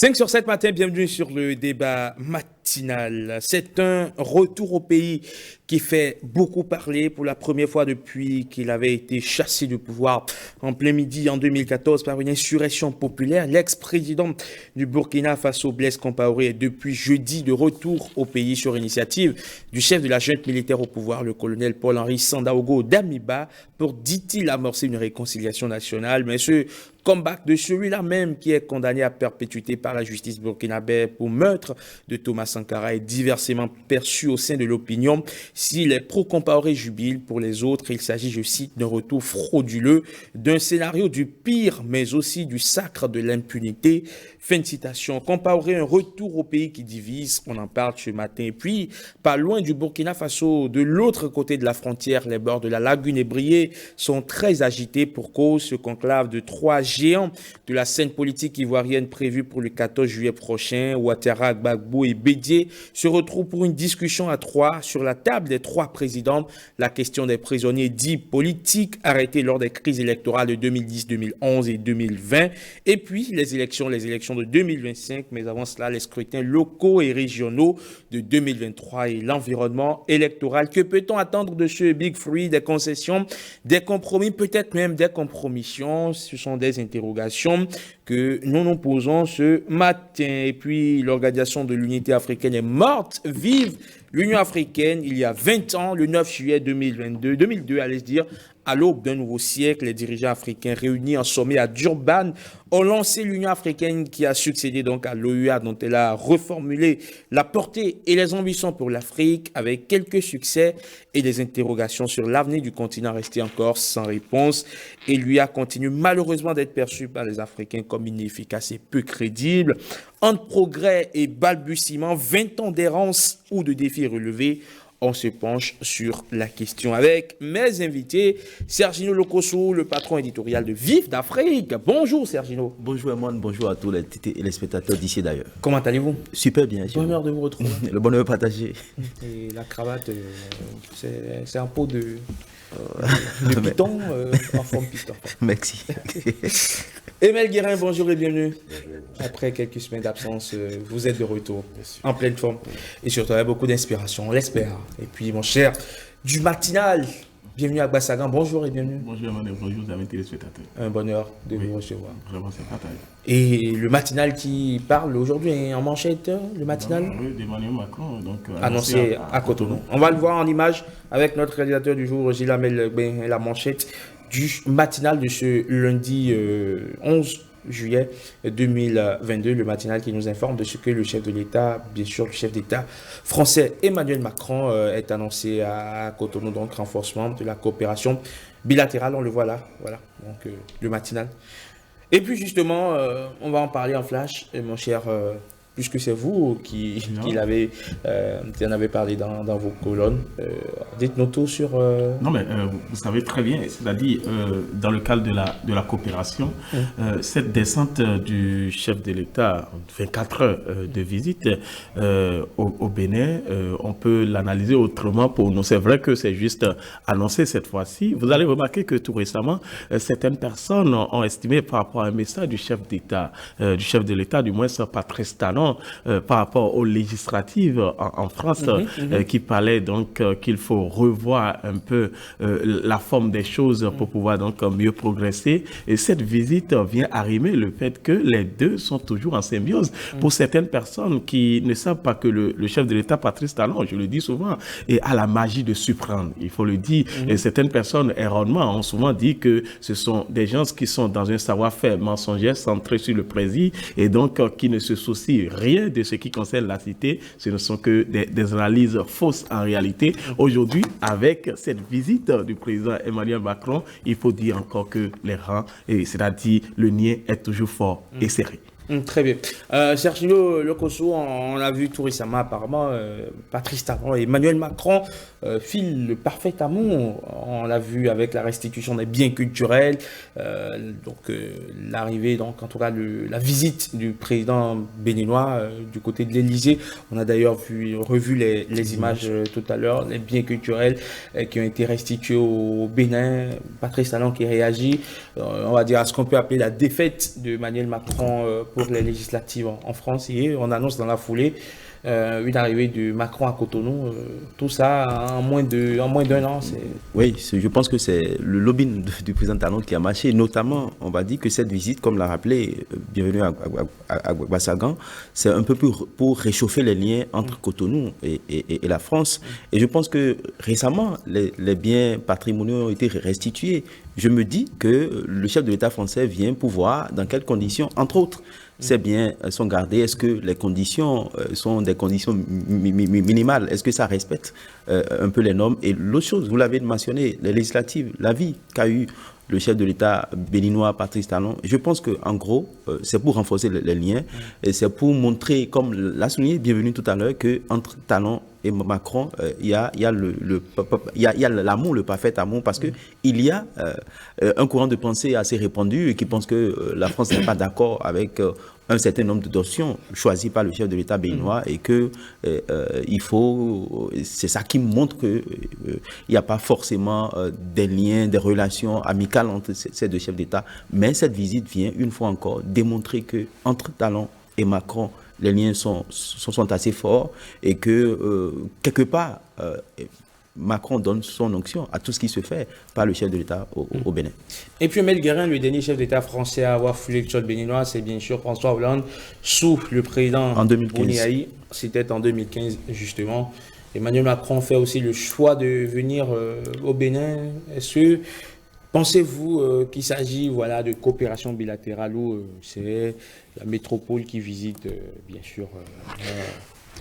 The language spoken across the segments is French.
5 sur 7 matin, bienvenue sur le débat matinal. C'est un retour au pays qui fait beaucoup parler pour la première fois depuis qu'il avait été chassé du pouvoir en plein midi en 2014 par une insurrection populaire. L'ex-président du Burkina Faso, Blaise Compaoré, est depuis jeudi de retour au pays sur initiative du chef de la junte militaire au pouvoir, le colonel Paul-Henri Sandaogo Damiba, pour, dit-il, amorcer une réconciliation nationale. Mais ce comeback de celui-là même qui est condamné à perpétuité par la justice burkinabé pour meurtre de Thomas Sankara est diversement perçu au sein de l'opinion. Si les pro-Compaoré jubilent, pour les autres, il s'agit, je cite, d'un retour frauduleux, d'un scénario du pire, mais aussi du sacre de l'impunité. Fin de citation. Compaoré, un retour au pays qui divise, on en parle ce matin. Et puis, pas loin du Burkina Faso, de l'autre côté de la frontière, les bords de la lagune ébriée sont très agités pour cause ce conclave de 3 géants de la scène politique ivoirienne prévue pour le 14 juillet prochain. Ouattara, Gbagbo et Bédié se retrouvent pour une discussion à 3 sur la table des 3 présidents. La question des prisonniers dits politiques arrêtés lors des crises électorales de 2010, 2011 et 2020. Et puis les élections de 2025, mais avant cela, les scrutins locaux et régionaux de 2023 et l'environnement électoral. Que peut-on attendre de ce Big Three? Des concessions, des compromis, peut-être même des compromissions? Ce sont des interrogations que nous nous posons ce matin. Et puis, l'Organisation de l'Unité africaine est morte, vive. L'Union africaine, il y a 20 ans, le 9 juillet 2002, allez-se dire, à l'aube d'un nouveau siècle, les dirigeants africains réunis en sommet à Durban ont lancé l'Union africaine qui a succédé donc à l'OUA, dont elle a reformulé la portée et les ambitions pour l'Afrique avec quelques succès et des interrogations sur l'avenir du continent resté encore sans réponse. Et l'UA continue malheureusement d'être perçue par les Africains comme inefficace et peu crédible. Entre progrès et balbutiements, 20 ans d'errance ou de défis relevés, on se penche sur la question avec mes invités. Sergino Lokosso, le patron éditorial de Vif d'Afrique. Bonjour Sergino. Bonjour Amon, bonjour à tous les spectateurs d'ici d'ailleurs. Comment allez-vous? Super bien. Bonheur de vous retrouver. Le bonheur partagé. Et la cravate, c'est un pot de python, en forme piston. Merci. Emile Guérin, bonjour et bienvenue. Après quelques semaines d'absence, vous êtes de retour, en pleine forme. Et surtout avec beaucoup d'inspiration, on l'espère. Et puis mon cher, du matinal, bienvenue à Bassagan, bonjour et bienvenue. Bonjour Emmanuel, bonjour amis téléspectateurs. Un bonheur de vous recevoir. Vraiment, c'est partagé. Et le matinal qui parle aujourd'hui en manchette, le matinal d'Emmanuel Macron, donc annoncé à Cotonou. On va le voir en image avec notre réalisateur du jour, Gilles Amel, la manchette du matinal de ce lundi 11 juillet 2022, le matinal qui nous informe de ce que le chef de l'État, bien sûr le chef d'État français Emmanuel Macron est annoncé à Cotonou, donc renforcement de la coopération bilatérale, on le voit là, voilà, donc le matinal. Et puis justement, on va en parler en flash, mon cher, puisque c'est vous qui en avez parlé dans vos colonnes. Dites-nous tout sur... Non, mais vous savez très bien, c'est-à-dire, dans le cadre de la coopération, cette descente du chef de l'État, 24 heures de visite au Bénin, on peut l'analyser autrement pour nous. C'est vrai que c'est juste annoncé cette fois-ci. Vous allez remarquer que tout récemment, certaines personnes ont estimé par rapport à un message du chef d'État, du moins Patrice Talon, par rapport aux législatives en France, qui parlait donc qu'il faut revoir un peu la forme des choses pour pouvoir donc mieux progresser. Et cette visite vient arrimer le fait que les deux sont toujours en symbiose. Pour certaines personnes qui ne savent pas que le chef de l'État, Patrice Talon, je le dis souvent, a la magie de surprendre, il faut le dire. Et certaines personnes erronément ont souvent dit que ce sont des gens qui sont dans un savoir-faire mensonger centré sur le président et donc qui ne se soucient rien de ce qui concerne la cité. Ce ne sont que des analyses fausses en réalité. Aujourd'hui, avec cette visite du président Emmanuel Macron, il faut dire encore que les rangs, c'est-à-dire le lien est toujours fort et serré. Très bien. Sergio Lokosso, on l'a vu tout récemment, apparemment, Patrice Talon et Emmanuel Macron filent le parfait amour. On l'a vu avec la restitution des biens culturels, l'arrivée, donc en tout cas la visite du président béninois du côté de l'Élysée. On a d'ailleurs revu les images tout à l'heure, les biens culturels qui ont été restitués au Bénin. Patrice Talon qui réagit, on va dire, à ce qu'on peut appeler la défaite de Emmanuel Macron pour les législatives en France. Et on annonce dans la foulée une arrivée de Macron à Cotonou. Tout ça en moins d'un an. Oui, je pense que c'est le lobbying du président Talon qui a marché. Notamment, on va dire que cette visite, comme l'a rappelé, bienvenue à Ouagadougou, c'est un peu pour réchauffer les liens entre Cotonou et la France. Et je pense que récemment, les biens patrimoniaux ont été restitués. Je me dis que le chef de l'État français vient pour voir dans quelles conditions, entre autres, ces biens sont gardés. Est-ce que les conditions sont des conditions minimales? Est-ce que ça respecte un peu les normes? Et l'autre chose, vous l'avez mentionné, les législatives, l'avis qu'a eu le chef de l'État béninois, Patrice Talon, je pense qu'en gros, c'est pour renforcer les liens et c'est pour montrer, comme l'a souligné Bienvenue tout à l'heure, qu'entre Talon et Macron, il y a l'amour, le parfait amour, parce qu'il y a un courant de pensée assez répandu qui pense que la France n'est pas d'accord avec un certain nombre d'options choisies par le chef de l'État béninois et que c'est ça qui montre qu'il n'y a pas forcément des liens, des relations amicales entre ces deux chefs d'État. Mais cette visite vient une fois encore démontrer que entre Talon et Macron, les liens sont assez forts et que quelque part, Macron donne son onction à tout ce qui se fait par le chef de l'État au Bénin. Et puis Mel Guérin, le dernier chef d'État français à avoir foulé le sol béninois, c'est bien sûr François Hollande, sous le président Bouniaï. C'était en 2015 justement. Emmanuel Macron fait aussi le choix de venir au Bénin. Est-ce que pensez-vous qu'il s'agit de coopération bilatérale ou c'est la métropole qui visite, bien sûr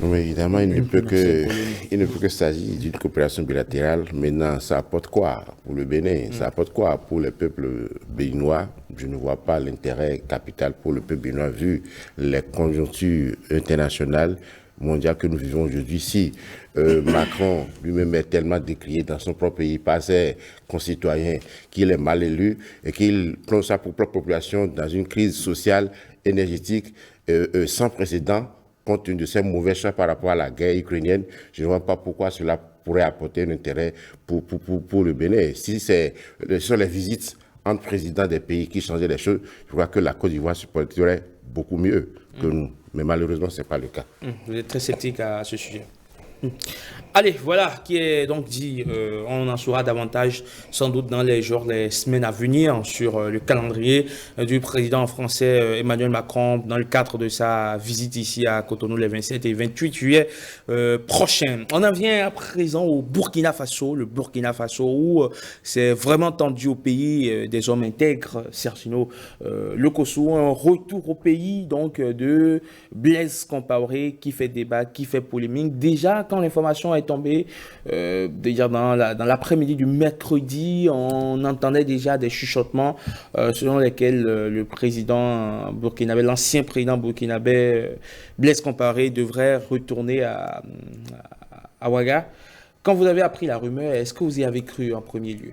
Oui, évidemment, il ne peut que s'agir d'une coopération bilatérale. Maintenant, ça apporte quoi pour le Bénin? Ça apporte quoi pour le peuple béninois? Je ne vois pas l'intérêt capital pour le peuple béninois vu les conjonctures internationales, mondiales que nous vivons aujourd'hui. Si Macron lui-même est tellement décrié dans son propre pays par ses concitoyens qu'il est mal élu et qu'il plonge sa propre population dans une crise sociale, énergétique sans précédent, compte tenu de ces mauvais choix par rapport à la guerre ukrainienne, je ne vois pas pourquoi cela pourrait apporter un intérêt pour le Bénin. Si ce sont les visites entre présidents des pays qui changeaient les choses, je crois que la Côte d'Ivoire se porterait beaucoup mieux que nous. Mais malheureusement, ce n'est pas le cas. Vous êtes très sceptique à ce sujet. Allez, voilà qui est donc dit. On en saura davantage sans doute dans les jours, les semaines à venir sur le calendrier du président français Emmanuel Macron dans le cadre de sa visite ici à Cotonou les 27 et 28 juillet prochains. On en vient à présent au Burkina Faso, le Burkina Faso où c'est vraiment tendu au pays, des hommes intègres, Sergino Lokosso, un retour au pays donc de Blaise Compaoré qui fait débat, qui fait polémique. Déjà, quand l'information est tombée, dans l'après-midi du mercredi, on entendait déjà des chuchotements selon lesquels le président burkinabé, l'ancien président burkinabé, Blaise Compaoré, devrait retourner à Ouaga. Quand vous avez appris la rumeur, est-ce que vous y avez cru en premier lieu?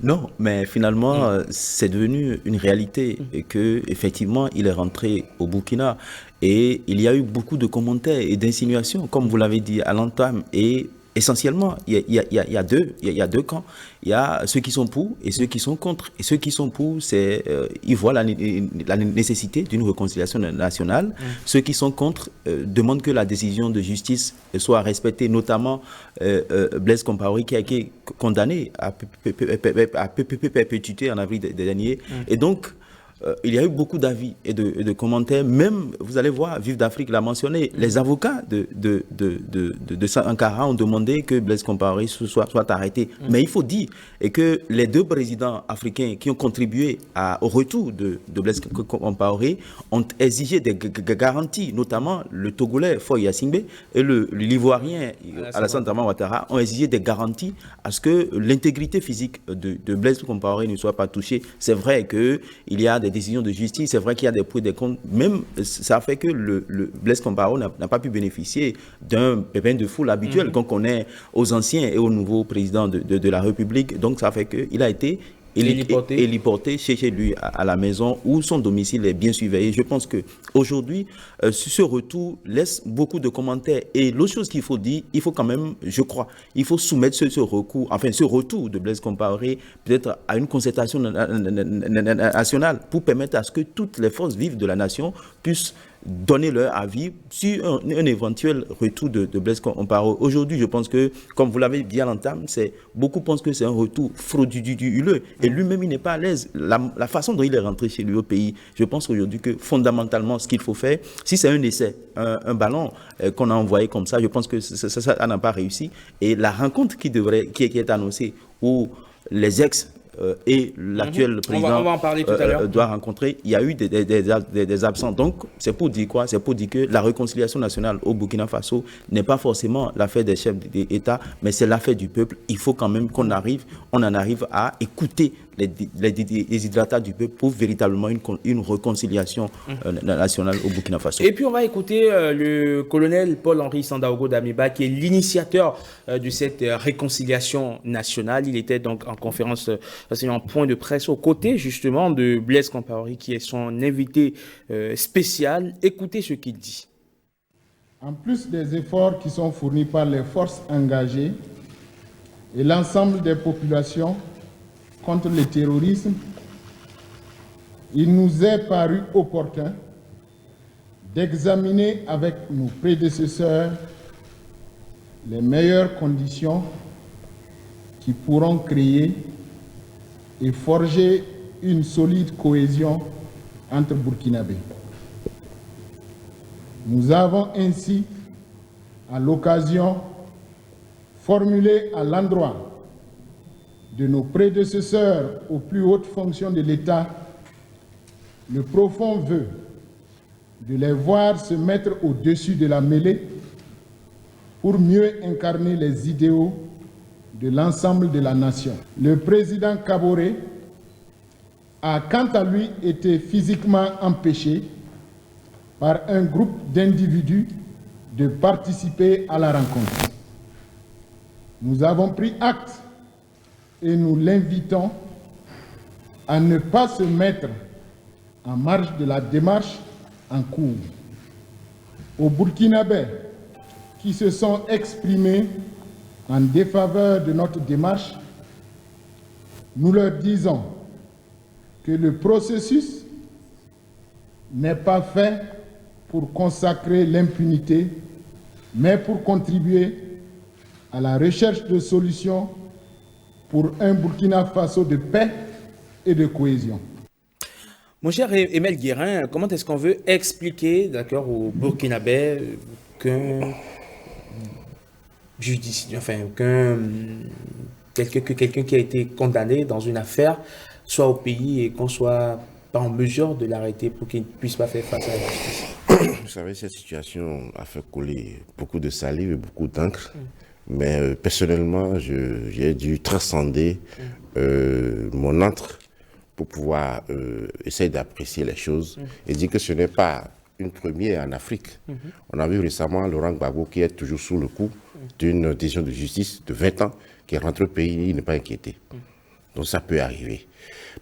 Non, mais finalement, c'est devenu une réalité et que effectivement, il est rentré au Burkina et il y a eu beaucoup de commentaires et d'insinuations, comme vous l'avez dit à l'entame. Et essentiellement, il y a deux camps. Il y a ceux qui sont pour et ceux qui sont contre. Et ceux qui sont pour, ils voient la nécessité d'une réconciliation nationale. Ceux qui sont contre demandent que la décision de justice soit respectée, notamment Blaise Compaoré qui a été condamné à perpétuité en avril dernier. Et donc, il y a eu beaucoup d'avis et de commentaires. Même, vous allez voir, Vive d'Afrique l'a mentionné, les avocats de Sankara ont demandé que Blaise Compaoré soit arrêté. Mais il faut dire que les deux présidents africains qui ont contribué au retour de Blaise Compaoré ont exigé des garanties, notamment le Togolais Foy Yassingbe et l'Ivoirien Alassane Dramane Ouattara ont exigé des garanties à ce que l'intégrité physique de Blaise Compaoré ne soit pas touchée. C'est vrai qu'il y a des décisions de justice, c'est vrai qu'il y a des pour et des contre, même ça fait que le Blaise Compaoré n'a pas pu bénéficier d'un pépin de foule habituel qu'on connaît aux anciens et aux nouveaux présidents de la République. Donc ça fait qu'il a été héliporté chez lui à la maison où son domicile est bien surveillé. Je pense qu'aujourd'hui, ce retour laisse beaucoup de commentaires. Et l'autre chose qu'il faut dire, il faut quand même, je crois, il faut soumettre ce retour de Blaise Compaoré peut-être à une concertation nationale pour permettre à ce que toutes les forces vives de la nation puissent donner leur avis sur un éventuel retour de Blaise Compaoré. Aujourd'hui, je pense que, comme vous l'avez dit à l'entame, beaucoup pensent que c'est un retour frauduleux et lui-même, il n'est pas à l'aise. La façon dont il est rentré chez lui au pays, je pense aujourd'hui que fondamentalement, ce qu'il faut faire, si c'est un essai, un ballon qu'on a envoyé comme ça, je pense que ça n'a pas réussi. Et la rencontre qui est annoncée, où les ex et l'actuel président on va en parler tout à l'heure. Doit rencontrer, il y a eu des absents. Donc, c'est pour dire quoi? C'est pour dire que la réconciliation nationale au Burkina Faso n'est pas forcément l'affaire des chefs d'État, mais c'est l'affaire du peuple. Il faut quand même qu'on en arrive à écouter les désidérata du peuple pour véritablement une réconciliation nationale au Burkina Faso. Et puis on va écouter le colonel Paul-Henri Sandaogo Damiba, qui est l'initiateur de cette réconciliation nationale. Il était donc en conférence, c'est un point de presse aux côtés justement de Blaise Compaoré, qui est son invité spécial. Écoutez ce qu'il dit. En plus des efforts qui sont fournis par les forces engagées et l'ensemble des populations contre le terrorisme, il nous est paru opportun d'examiner avec nos prédécesseurs les meilleures conditions qui pourront créer et forger une solide cohésion entre Burkinabés. Nous avons ainsi, à l'occasion, formulé à l'endroit de nos prédécesseurs aux plus hautes fonctions de l'État le profond vœu de les voir se mettre au-dessus de la mêlée pour mieux incarner les idéaux de l'ensemble de la nation. Le président Kaboré a quant à lui été physiquement empêché par un groupe d'individus de participer à la rencontre. Nous avons pris acte et nous l'invitons à ne pas se mettre en marge de la démarche en cours. Aux Burkinabés qui se sont exprimés en défaveur de notre démarche, nous leur disons que le processus n'est pas fait pour consacrer l'impunité, mais pour contribuer à la recherche de solutions pour un Burkina Faso de paix et de cohésion. Mon cher Emel Guérin, comment est-ce qu'on veut expliquer, d'accord, aux Burkinabés que quelqu'un qui a été condamné dans une affaire soit au pays et qu'on soit pas en mesure de l'arrêter pour qu'il ne puisse pas faire face à la justice? Vous savez, cette situation a fait couler beaucoup de salive et beaucoup d'encre. Mais personnellement, j'ai dû transcender mon entre pour pouvoir essayer d'apprécier les choses et dire que ce n'est pas une première en Afrique. On a vu récemment Laurent Gbagbo qui est toujours sous le coup d'une décision de justice de 20 ans qui rentre au pays, il n'est pas inquiété. Donc ça peut arriver.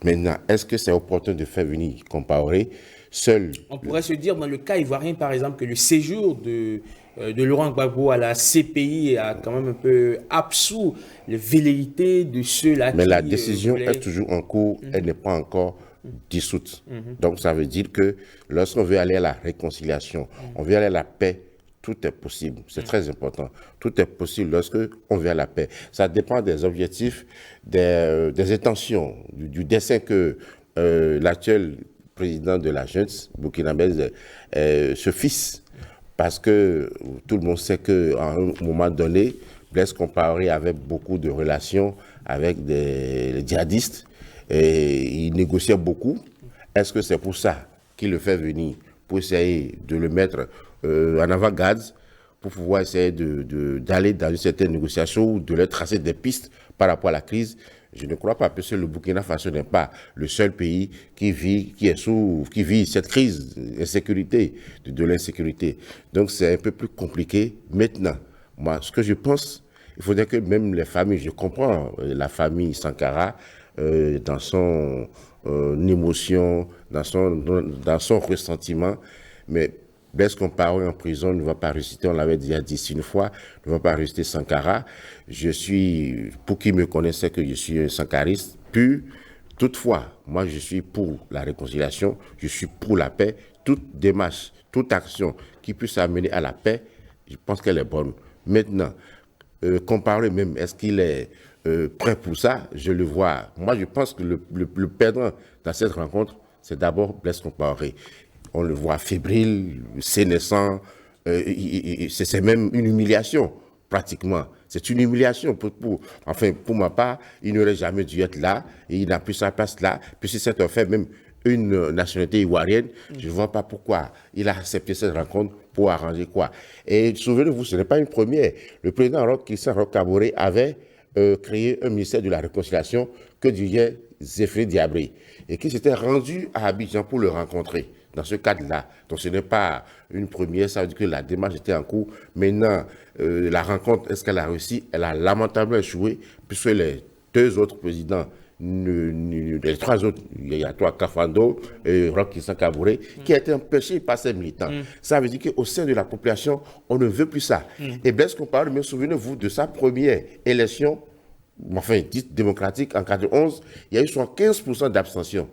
Maintenant, est-ce que c'est opportun de faire venir Compaoré seul? On pourrait se dire dans le cas ivoirien par exemple que le séjour de Laurent Gbagbo à la CPI a quand même un peu absous les velléités de ceux-là qui... Mais la décision est toujours en cours, elle n'est pas encore dissoute. Donc ça veut dire que lorsqu'on veut aller à la réconciliation, on veut aller à la paix, tout est possible. C'est très important. Tout est possible lorsqu'on veut à la paix. Ça dépend des objectifs, des intentions, du dessein que l'actuel président de la junte burkinabèse se fixe. Parce que tout le monde sait qu'à un moment donné, Blaise Compaoré avait beaucoup de relations avec des djihadistes et il négociait beaucoup. Est-ce que c'est pour ça qu'il le fait venir, pour essayer de le mettre en avant-garde, pour pouvoir essayer d'aller dans une certaine négociation ou de leur tracer des pistes par rapport à la crise? Je ne crois pas, parce que le Burkina Faso n'est pas le seul pays qui vit cette crise d'insécurité, de l'insécurité. Donc c'est un peu plus compliqué. Maintenant, moi, ce que je pense, il faudrait que même les familles, je comprends la famille Sankara, dans son émotion, dans son ressentiment. Mais Blaise Compaoré en prison ne va pas réciter, on l'avait déjà dit une fois, ne va pas réciter Sankara. Je suis, pour qui me connaissait que je suis un sankariste pur, toutefois, moi je suis pour la réconciliation, je suis pour la paix. Toute démarche, toute action qui puisse amener à la paix, je pense qu'elle est bonne. Maintenant, Compaoré même, est-ce qu'il est prêt pour ça? Je le vois. Moi, je pense que le perdant dans cette rencontre, c'est d'abord Blaise Compaoré. On le voit fébrile, sénescent, c'est même une humiliation, pratiquement. C'est une humiliation. Pour ma part, il n'aurait jamais dû être là, et il n'a plus sa place là, puisque c'est un fait même une nationalité ivoirienne, je ne vois pas pourquoi il a accepté cette rencontre pour arranger quoi. Et souvenez-vous, ce n'est pas une première. Le président Christian Roch-Kaboré avait créé un ministère de la Réconciliation que dirigeait Zéphirine Diabré et qui s'était rendu à Abidjan pour le rencontrer. Dans ce cadre-là, donc ce n'est pas une première, ça veut dire que la démarche était en cours. Maintenant, la rencontre, est-ce qu'elle a réussi? Elle a lamentablement échoué, puisque les deux autres présidents, les trois autres, il y a trois, Kafando et Roch Christian Kaboré, qui a été empêchés par ces militants. Ça veut dire qu'au sein de la population, on ne veut plus ça. Et Blaise Compaoré, mais souvenez-vous de sa première élection, enfin, dite démocratique, en 1991, il y a eu 75% d'abstention.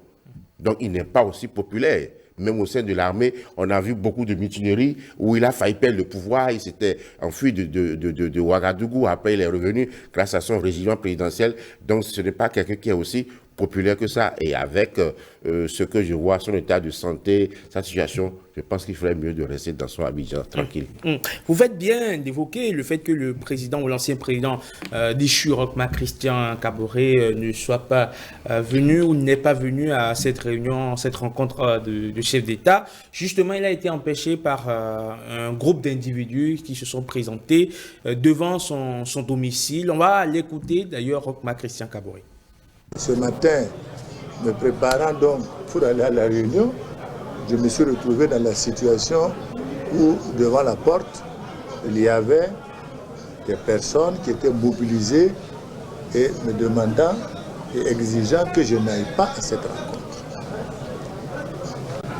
Donc, il n'est pas aussi populaire. Même au sein de l'armée, on a vu beaucoup de mutineries où il a failli perdre le pouvoir. Il s'était enfui de Ouagadougou. Après, il est revenu grâce à son régiment présidentiel. Donc, ce n'est pas quelqu'un qui est aussi populaire que ça. Et avec ce que je vois, son état de santé, sa situation, je pense qu'il ferait mieux de rester dans son Abidjan, tranquille. Vous faites bien d'évoquer le fait que le président ou l'ancien président déchu Roch-Marc Christian Kaboré ne soit pas venu ou n'est pas venu à cette réunion, cette rencontre de chefs d'État. Justement, il a été empêché par un groupe d'individus qui se sont présentés devant son domicile. On va l'écouter d'ailleurs, Roch-Marc Christian Kaboré. Ce matin, me préparant donc pour aller à la réunion, je me suis retrouvé dans la situation où, devant la porte, il y avait des personnes qui étaient mobilisées et me demandant et exigeant que je n'aille pas à cette rencontre.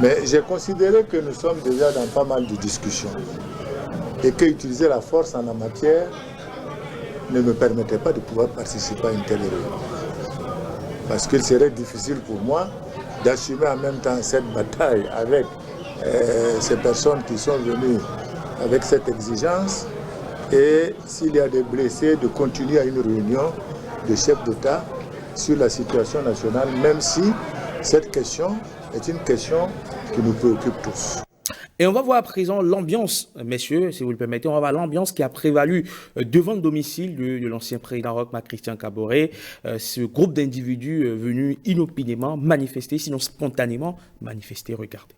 Mais j'ai considéré que nous sommes déjà dans pas mal de discussions et qu'utiliser la force en la matière ne me permettait pas de pouvoir participer à une telle réunion. Parce qu'il serait difficile pour moi d'assumer en même temps cette bataille avec ces personnes qui sont venues avec cette exigence et s'il y a des blessés, de continuer à une réunion de chefs d'État sur la situation nationale, même si cette question est une question qui nous préoccupe tous. Et on va voir à présent l'ambiance, messieurs, si vous le permettez, on va voir l'ambiance qui a prévalu devant le domicile de l'ancien président Roch-Marc Christian Kaboré. Ce groupe d'individus venus inopinément manifester, sinon spontanément manifester. Regardez.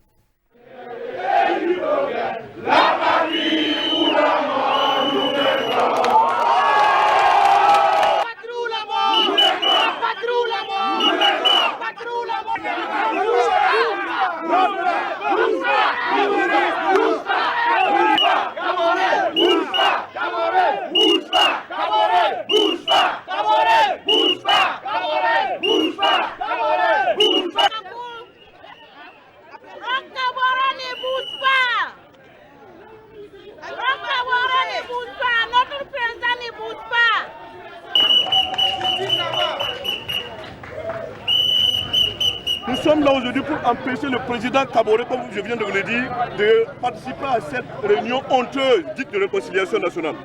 Nous sommes là aujourd'hui pour empêcher le président Kaboré, comme je viens de vous le dire, de participer à cette réunion honteuse dite de réconciliation nationale.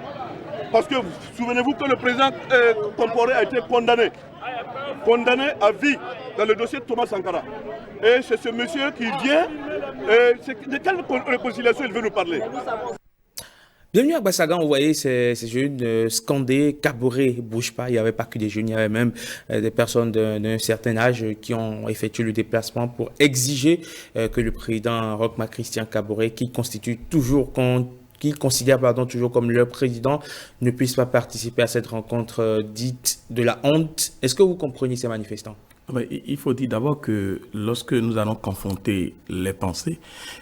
Parce que souvenez-vous que le président Compaoré a été condamné à vie dans le dossier de Thomas Sankara. Et c'est ce monsieur qui vient, de quelle réconciliation il veut nous parler? Bienvenue à Gbassagan, vous voyez ces jeunes scandés, Kaboré, bouge pas. Il n'y avait pas que des jeunes, il y avait même des personnes d'un certain âge qui ont effectué le déplacement pour exiger que le président Roch-Marc Christian Kaboré, qui considère toujours comme leur président, ne puisse pas participer à cette rencontre dite de la honte. Est-ce que vous comprenez ces manifestants? Il faut dire d'abord que lorsque nous allons confronter les pensées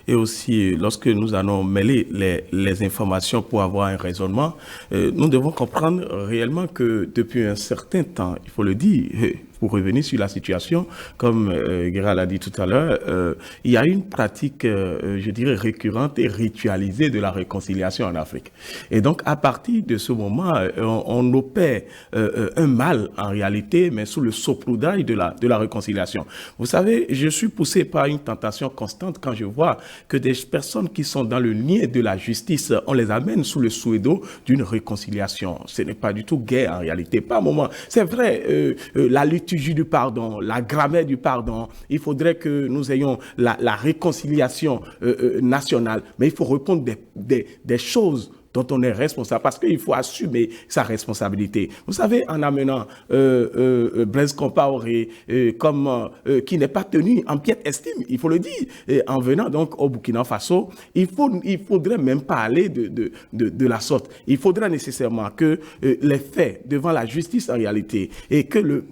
et aussi lorsque nous allons mêler les informations pour avoir un raisonnement, nous devons comprendre réellement que depuis un certain temps, il faut le dire, pour revenir sur la situation, comme Guéra l'a dit tout à l'heure, il y a une pratique, je dirais, récurrente et ritualisée de la réconciliation en Afrique. Et donc, à partir de ce moment, on opère un mal, en réalité, mais sous le saupoudrage de la réconciliation. Vous savez, je suis poussé par une tentation constante quand je vois que des personnes qui sont dans le lien de la justice, on les amène sous le souhait-d'eau d'une réconciliation. Ce n'est pas du tout gai en réalité, pas un moment. C'est vrai, la liturgie du pardon, la grammaire du pardon, il faudrait que nous ayons la réconciliation nationale, mais il faut répondre des choses dont on est responsable, parce qu'il faut assumer sa responsabilité. Vous savez, en amenant Blaise Compaoré qui n'est pas tenu en piètre estime, il faut le dire, en venant donc au Burkina Faso, il faudrait même pas aller de la sorte. Il faudrait nécessairement que les faits devant la justice en réalité, et que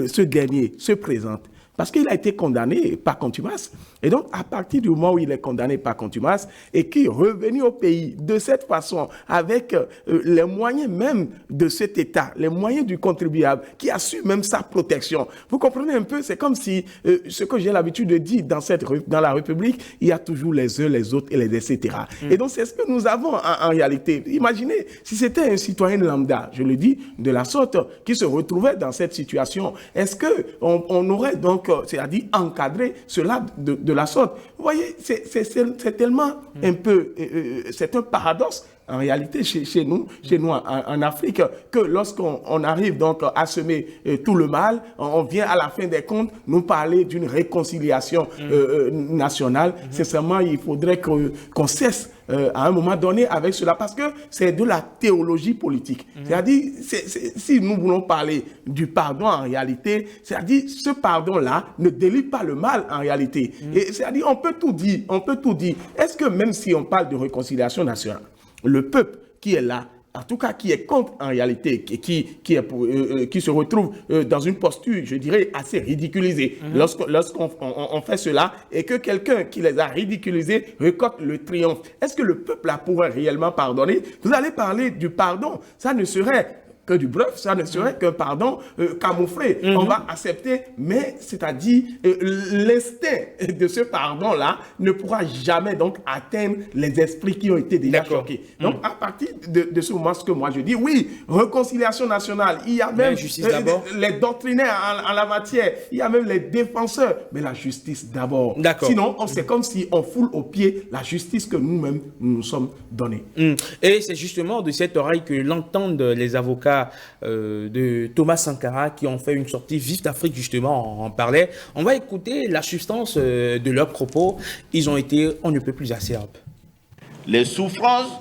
ce dernier se présente. Parce qu'il a été condamné par contumace. Et donc, à partir du moment où il est condamné par contumace et qu'il est revenu au pays de cette façon, avec les moyens même de cet État, les moyens du contribuable, qui assure même sa protection. Vous comprenez un peu, c'est comme si, ce que j'ai l'habitude de dire dans la République, il y a toujours les uns, les autres et les etc. Et donc, c'est ce que nous avons en réalité. Imaginez, si c'était un citoyen lambda, je le dis, de la sorte, qui se retrouvait dans cette situation, est-ce qu'on aurait donc c'est-à-dire encadrer cela de la sorte. Vous voyez, c'est tellement un peu, c'est un paradoxe en réalité chez nous en Afrique, que lorsqu'on arrive donc à semer tout le mal, on vient à la fin des comptes nous parler d'une réconciliation nationale. Sincèrement, il faudrait qu'on cesse à un moment donné avec cela, parce que c'est de la théologie politique. C'est-à-dire, si nous voulons parler du pardon en réalité, c'est-à-dire ce pardon-là ne délivre pas le mal en réalité. Et c'est-à-dire, on peut tout dire. Est-ce que même si on parle de réconciliation nationale, le peuple qui est là, en tout cas qui est contre en réalité, qui se retrouve dans une posture, je dirais, assez ridiculisée, lorsqu'on fait cela, et que quelqu'un qui les a ridiculisés récolte le triomphe, est-ce que le peuple là pourrait réellement pardonner? Vous allez parler du pardon, ça ne serait que du bluff, ça ne serait qu'un pardon camouflé. On va accepter, mais c'est-à-dire l'instinct de ce pardon-là ne pourra jamais donc atteindre les esprits qui ont été déjà choqués. Donc à partir de ce moment, ce que moi je dis, oui, réconciliation nationale, il y a même les doctrinaires en la matière, il y a même les défenseurs, mais la justice d'abord. Sinon, c'est comme si on foule aux pieds la justice que nous-mêmes nous sommes donnés. Et c'est justement de cette oreille que l'entendent les avocats de Thomas Sankara qui ont fait une sortie Vif d'Afrique, justement, on en parlait. On va écouter la substance de leurs propos. Ils ont été, on ne peut plus acerbes. Les souffrances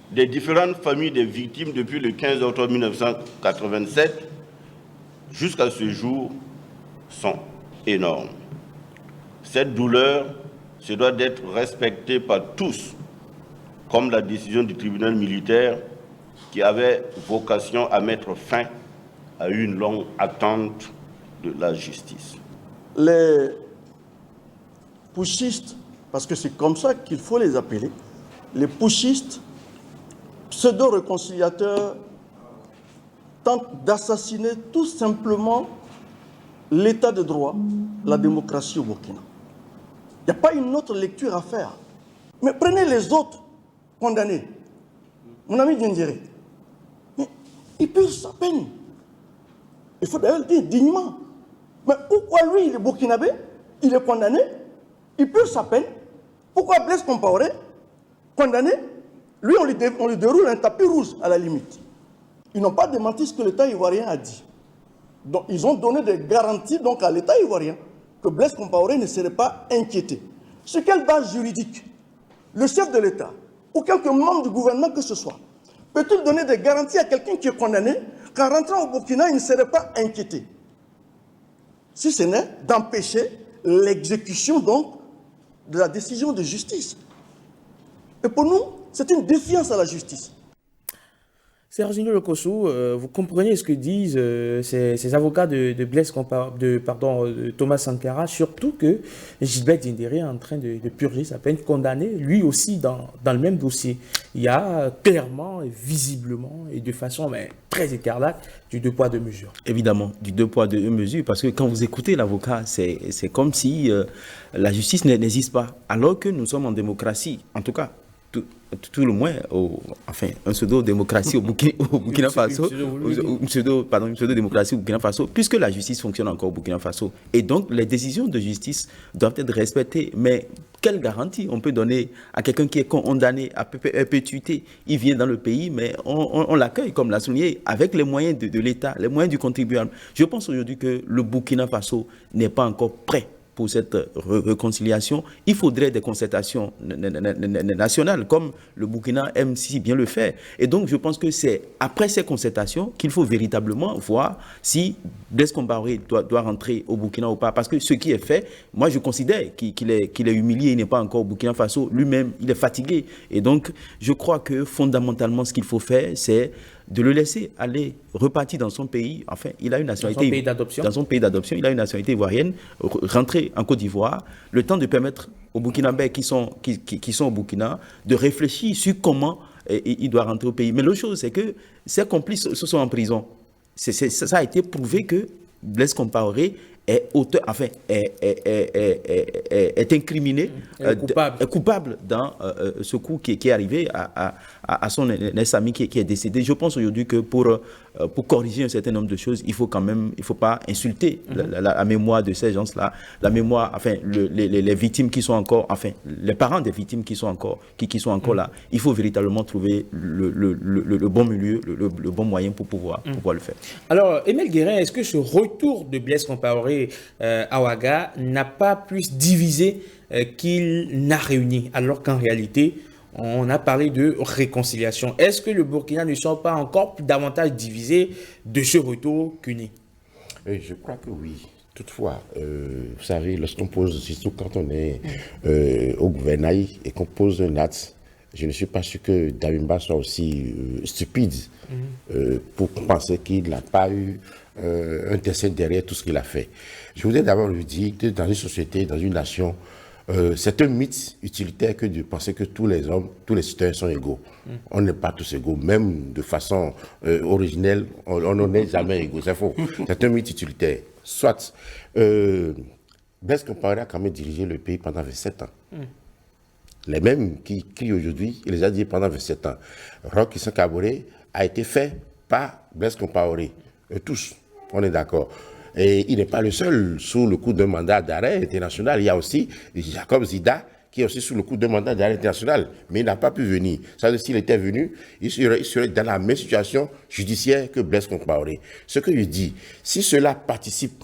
des différentes familles des victimes depuis le 15 octobre 1987 jusqu'à ce jour sont énormes. Cette douleur se doit d'être respectée par tous, comme la décision du tribunal militaire qui avait vocation à mettre fin à une longue attente de la justice. Les putschistes, parce que c'est comme ça qu'il faut les appeler, les putschistes, pseudo-réconciliateurs, tentent d'assassiner tout simplement l'état de droit, la démocratie au Burkina. Il n'y a pas une autre lecture à faire. Mais prenez les autres condamnés. Mon ami Diendéré, mais il purge sa peine. Il faut d'ailleurs le dire dignement. Mais pourquoi lui, il est burkinabé, il est condamné, il purge sa peine? Pourquoi Blaise Compaoré, condamné, lui, on lui déroule un tapis rouge à la limite? Ils n'ont pas démenti ce que l'État ivoirien a dit. Donc, ils ont donné des garanties donc, à l'État ivoirien que Blaise Compaoré ne serait pas inquiété. Sur quelle base juridique le chef de l'État ou quelques membres du gouvernement que ce soit peut-il donner des garanties à quelqu'un qui est condamné qu'en rentrant au Burkina, il ne serait pas inquiété? Si ce n'est d'empêcher l'exécution donc de la décision de justice. Et pour nous, c'est une défiance à la justice. Serginho Lokosso, vous comprenez ce que disent ces avocats de Thomas Sankara, surtout que Gilbert Diendéré est en train de purger sa peine, condamné, lui aussi dans le même dossier. Il y a clairement, et visiblement, et de façon très écarlate, du deux poids, deux mesures. Évidemment, du deux poids, deux mesures, parce que quand vous écoutez l'avocat, c'est comme si la justice n'existe pas, alors que nous sommes en démocratie, en tout cas. Tout le moins, une pseudo-démocratie au Burkina Faso, une pseudo-démocratie au Burkina Faso, puisque la justice fonctionne encore au Burkina Faso. Et donc, les décisions de justice doivent être respectées. Mais quelle garantie on peut donner à quelqu'un qui est condamné à perpétuité? Il vient dans le pays, mais on l'accueille, comme l'a souligné, avec les moyens de l'État, les moyens du contribuable. Je pense aujourd'hui que le Burkina Faso n'est pas encore prêt pour cette réconciliation. Il faudrait des concertations nationales, comme le Burkina aime si bien le faire. Et donc, je pense que c'est après ces concertations qu'il faut véritablement voir si Blaise Compaoré doit rentrer au Burkina ou pas. Parce que ce qui est fait, moi, je considère qu'il est humilié, il n'est pas encore au Burkina Faso. Lui-même, il est fatigué. Et donc, je crois que fondamentalement, ce qu'il faut faire, c'est de le laisser aller repartir dans son pays. Enfin, il a une nationalité. Dans son pays d'adoption, il a une nationalité ivoirienne, rentrer en Côte d'Ivoire, le temps de permettre aux Burkinabés qui sont au Burkina de réfléchir sur comment il doit rentrer au pays. Mais l'autre chose, c'est que ses complices sont en prison. Ça a été prouvé que Blaise Compaoré est auteur, enfin, est incriminé, est coupable dans ce coup qui est arrivé à son ex-ami qui est décédé. Je pense aujourd'hui que pour corriger un certain nombre de choses, il faut pas insulter la mémoire de ces gens-là, la mémoire, enfin, les victimes qui sont encore, enfin, les parents des victimes qui sont encore là. Il faut véritablement trouver le bon milieu, le bon moyen pour pouvoir le faire. Alors, Emile Guérin, est-ce que ce retour de Blaise Compaoré à Ouaga n'a pas plus divisé qu'il n'a réuni, alors qu'en réalité, on a parlé de réconciliation. Est-ce que le Burkina ne sont pas encore davantage divisés de ce retour qu'unis? Je crois que oui. Toutefois, vous savez, lorsqu'on pose, surtout quand on est au gouvernail et qu'on pose un acte, je ne suis pas sûr que Dawimba soit aussi stupide pour penser qu'il n'a pas eu un dessein derrière tout ce qu'il a fait. Je voudrais d'abord lui dire que dans une société, dans une nation, c'est un mythe utilitaire que de penser que tous les hommes, tous les citoyens sont égaux. On n'est pas tous égaux, même de façon originelle, on n'en est jamais égaux, c'est faux. C'est un mythe utilitaire. Soit, Blaise Compaoré a quand même dirigé le pays pendant 27 ans. Les mêmes qui crient aujourd'hui, il les a dit pendant 27 ans. Roch Christian Kaboré a été fait par Blaise Compaoré. Tous, on est d'accord. Et il n'est pas le seul sous le coup d'un mandat d'arrêt international. Il y a aussi Jacob Zida qui est aussi sous le coup d'un mandat d'arrêt international. Mais il n'a pas pu venir. Ça veut dire s'il était venu, il serait dans la même situation judiciaire que Blaise Compaoré. Ce que je dis, si cela participe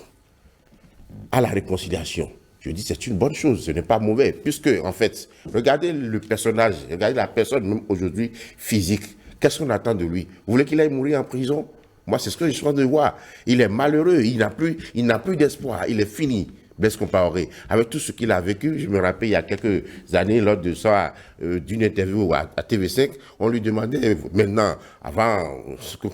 à la réconciliation, je dis c'est une bonne chose, ce n'est pas mauvais. Puisque, en fait, regardez le personnage, regardez la personne même aujourd'hui physique. Qu'est-ce qu'on attend de lui? Vous voulez qu'il aille mourir en prison? Moi, c'est ce que je suis en train de voir. Il est malheureux, il n'a plus d'espoir, il est fini, Blaise Compaoré. Avec tout ce qu'il a vécu, je me rappelle il y a quelques années, lors de ça, d'une interview à TV5, on lui demandait maintenant, avant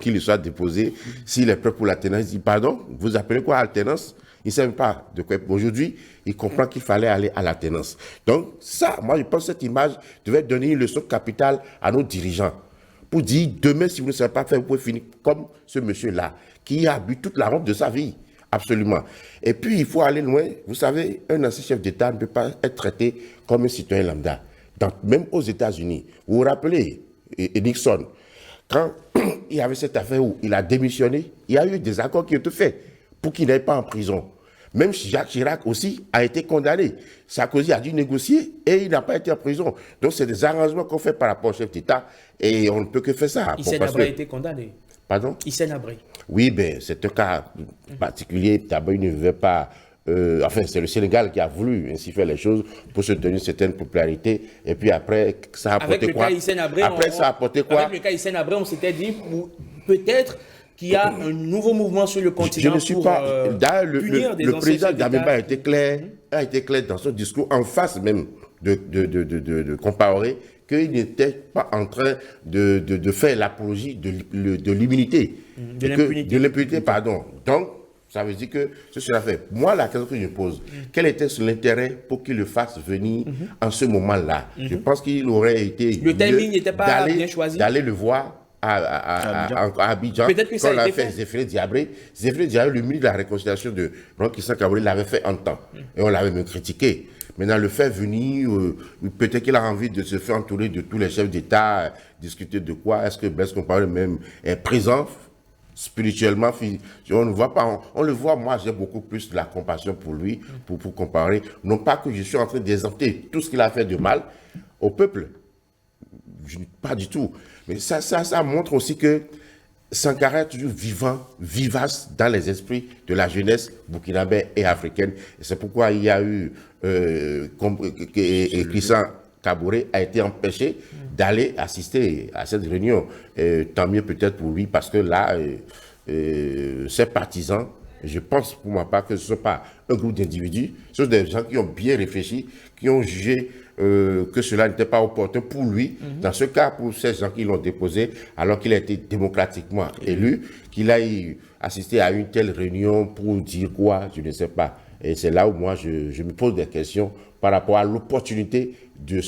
qu'il soit déposé, s'il est prêt pour l'alternance. Il dit, pardon, vous appelez quoi alternance? Il ne sait même pas de quoi. Aujourd'hui, il comprend qu'il fallait aller à l'alternance. Donc, ça, moi, je pense que cette image devait donner une leçon capitale à nos dirigeants. Pour dire, demain, si vous ne savez pas faire, vous pouvez finir comme ce monsieur-là, qui a bu toute la honte de sa vie. Absolument. Et puis, il faut aller loin. Vous savez, un ancien chef d'État ne peut pas être traité comme un citoyen lambda. Même aux États-Unis. Vous vous rappelez, Nixon, quand il y avait cette affaire où il a démissionné, il y a eu des accords qui ont été faits pour qu'il n'aille pas en prison. Même Jacques Chirac aussi a été condamné. Sarkozy a dû négocier et il n'a pas été en prison. Donc c'est des arrangements qu'on fait par rapport au chef d'État et on ne peut que faire ça. Hissène Habré a été condamné. Pardon? Hissène Habré. Oui, ben c'est un cas particulier. D'abord, il ne veut pas... enfin, c'est le Sénégal qui a voulu ainsi faire les choses pour se donner une certaine popularité. Et puis après, ça a apporté quoi? Après, ça a apporté quoi? Avec le cas Hissène Habré, on s'était dit peut-être qu'il y a un nouveau mouvement sur le continent. Je ne suis pas... Le président Damiba a été clair dans son discours, en face même de Compaoré, qu'il n'était pas en train de faire l'apologie de l'immunité. De l'impunité, pardon. Donc, ça veut dire que ce sera fait. Moi, la question que je pose, quel était l'intérêt pour qu'il le fasse venir en ce moment-là? Je pense qu'il aurait été... Le timing n'était pas bien choisi. D'aller le voir à Abidjan, peut-être que ça a été fait. Zéphirine Diabré, le ministre de la Réconciliation de Christian Kaboré l'avait fait en temps. Et on l'avait même critiqué. Maintenant, le fait venir, peut-être qu'il a envie de se faire entourer de tous les chefs d'État, discuter de quoi. Est-ce que Blaise Compaoré même est présent spirituellement? On ne voit pas, on le voit. Moi, j'ai beaucoup plus de la compassion pour lui, pour Compaoré. Non pas que je suis en train d'exempter tout ce qu'il a fait de mal au peuple. Pas du tout. Mais ça montre aussi que Sankara est toujours vivant, vivace dans les esprits de la jeunesse burkinabé et africaine. Et c'est pourquoi il y a eu Christian Kaboré a été empêché d'aller assister à cette réunion. Tant mieux peut-être pour lui, parce que là, ses partisans, je pense pour ma part que ce ne sont pas un groupe d'individus, ce sont des gens qui ont bien réfléchi, qui ont jugé que cela n'était pas opportun pour lui, dans ce cas pour ces gens qui l'ont déposé, alors qu'il a été démocratiquement élu, qu'il a assisté à une telle réunion pour dire quoi, je ne sais pas. Et c'est là où moi je me pose des questions par rapport à l'opportunité de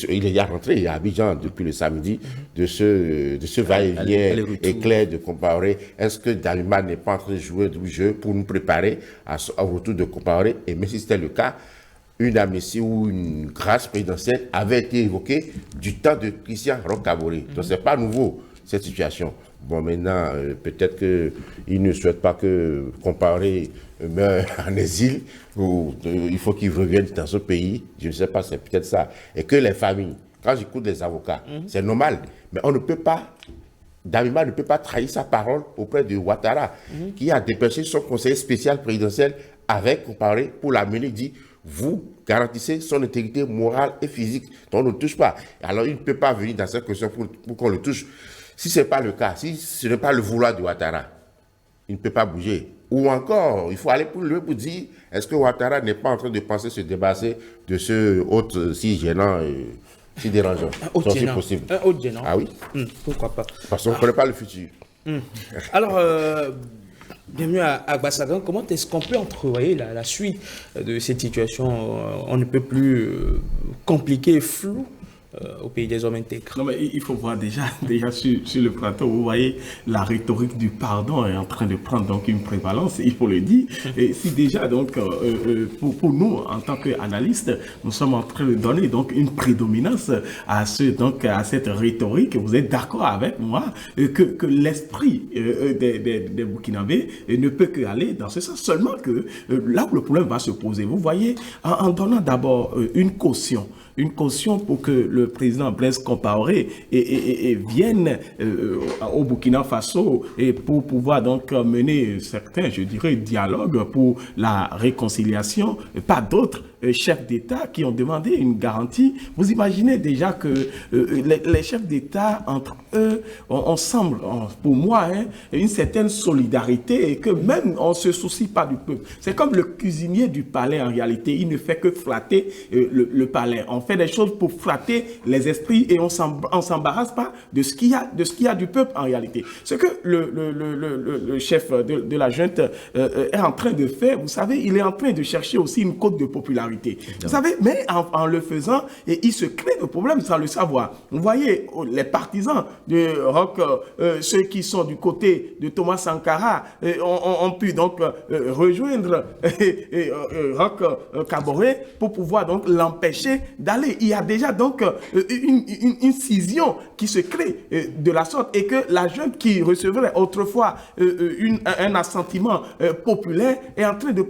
il est rentré à Abidjan depuis le samedi, de ce va-et-vient éclair de Compaoré. Est-ce que Dalima n'est pas en train de jouer du jeu pour nous préparer au retour de Compaoré? Et même si c'était le cas, une amnistie ou une grâce présidentielle avait été évoquée du temps de Christian Kaboré. Donc c'est pas nouveau, cette situation. Bon, maintenant, peut-être qu'il ne souhaite pas que Compaoré meure en exil, ou il faut qu'il revienne dans ce pays. Je ne sais pas, c'est peut-être ça. Et que les familles, quand j'écoute les avocats, c'est normal, mais on ne peut pas, Dalima ne peut pas trahir sa parole auprès de Ouattara, qui a dépêché son conseiller spécial présidentiel avec Compaoré pour l'amener, dit: vous garantissez son intégrité morale et physique, donc on ne le touche pas. Alors il ne peut pas venir dans cette question pour qu'on le touche. Si ce n'est pas le cas, si ce n'est pas le vouloir de Ouattara, il ne peut pas bouger. Ou encore, il faut aller plus loin pour dire, est-ce que Ouattara n'est pas en train de penser se débarrasser de ce hôte si gênant, si dérangeant? Un hôte gênant. Possible. Un hôte gênant. Ah oui? Pourquoi pas? Parce qu'on ne connaît pas le futur. Alors, bienvenue à Agbasagan. Comment est-ce qu'on peut entrevoyer la suite de cette situation? On ne peut plus compliquer, flou au pays des hommes intègres. Non, mais il faut voir déjà sur le plateau, vous voyez, la rhétorique du pardon est en train de prendre donc une prévalence, il faut le dire. Et si déjà, donc, pour nous, en tant qu'analystes, nous sommes en train de donner donc une prédominance à cette rhétorique, vous êtes d'accord avec moi que l'esprit des Burkinabés ne peut qu'aller dans ce sens, seulement que là où le problème va se poser, vous voyez, en donnant d'abord une caution pour que le président Blaise Compaoré vienne au Burkina Faso et pour pouvoir donc mener certains, je dirais, dialogues pour la réconciliation, pas d'autres chefs d'État qui ont demandé une garantie. Vous imaginez déjà que les chefs d'État entre eux, on semble, pour moi, une certaine solidarité et que même on ne se soucie pas du peuple. C'est comme le cuisinier du palais en réalité, il ne fait que flatter le palais. On fait des choses pour flatter les esprits et on s'embarrasse pas de ce qu'il y a du peuple en réalité. Ce que le chef de la junte est en train de faire, vous savez, il est en train de chercher aussi une cote de popularité. Vous savez, mais en le faisant, il se crée des problèmes sans le savoir. Vous voyez, les partisans de Roch, ceux qui sont du côté de Thomas Sankara, ont pu donc rejoindre Roch Kaboré pour pouvoir donc l'empêcher d'aller. Il y a déjà donc une scission qui se crée de la sorte et que la junte qui recevrait autrefois un assentiment populaire est en train de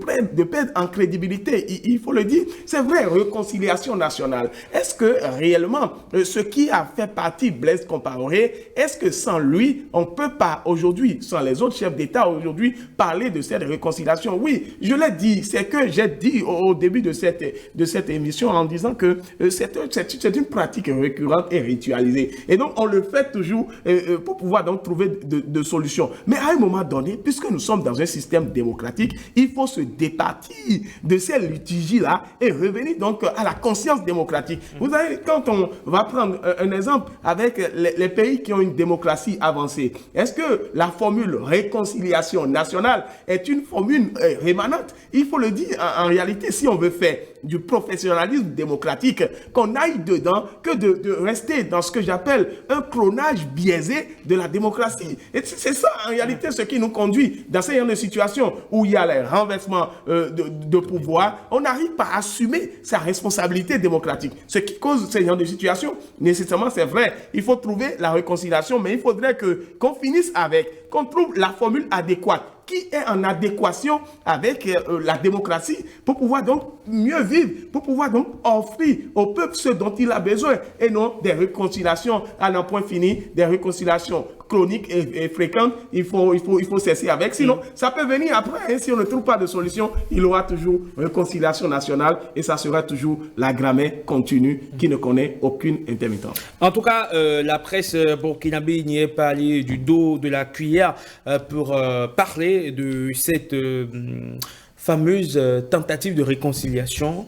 perdre en crédibilité. Il faut le dire, c'est vrai, réconciliation nationale. Est-ce que réellement, ce qui a fait partie de Blaise Compaoré, est-ce que sans lui, on ne peut pas aujourd'hui, sans les autres chefs d'État aujourd'hui, parler de cette réconciliation? Oui, je l'ai dit, c'est que j'ai dit au début de cette émission en disant que c'est une pratique récurrente et ritualisée. Et donc, on le fait toujours pour pouvoir donc trouver de solutions. Mais à un moment donné, puisque nous sommes dans un système démocratique, il faut se départir de ces litiges-là cela et revenir donc à la conscience démocratique. Vous savez, quand on va prendre un exemple avec les pays qui ont une démocratie avancée, est-ce que la formule réconciliation nationale est une formule rémanente? Il faut le dire, en réalité, si on veut faire du professionnalisme démocratique, qu'on aille dedans, que de rester dans ce que j'appelle un clonage biaisé de la démocratie. Et c'est ça, en réalité, ce qui nous conduit dans ce genre de situation où il y a les renversements de pouvoir. On n'arrive pas à assumer sa responsabilité démocratique. Ce qui cause ce genre de situation, nécessairement, c'est vrai. Il faut trouver la réconciliation, mais il faudrait qu'on finisse avec, qu'on trouve la formule adéquate qui est en adéquation avec la démocratie pour pouvoir donc mieux vivre, pour pouvoir donc offrir au peuple ce dont il a besoin et non des réconciliations à n'en point fini, des réconciliations chroniques et fréquentes. Il faut cesser avec, sinon ça peut venir après. Hein. Si on ne trouve pas de solution, il y aura toujours réconciliation nationale et ça sera toujours la grammaire continue qui ne connaît aucune intermittence. En tout cas, la presse burkinabé n'y est pas allée du dos de la cuillère pour parler de cette fameuse tentative de réconciliation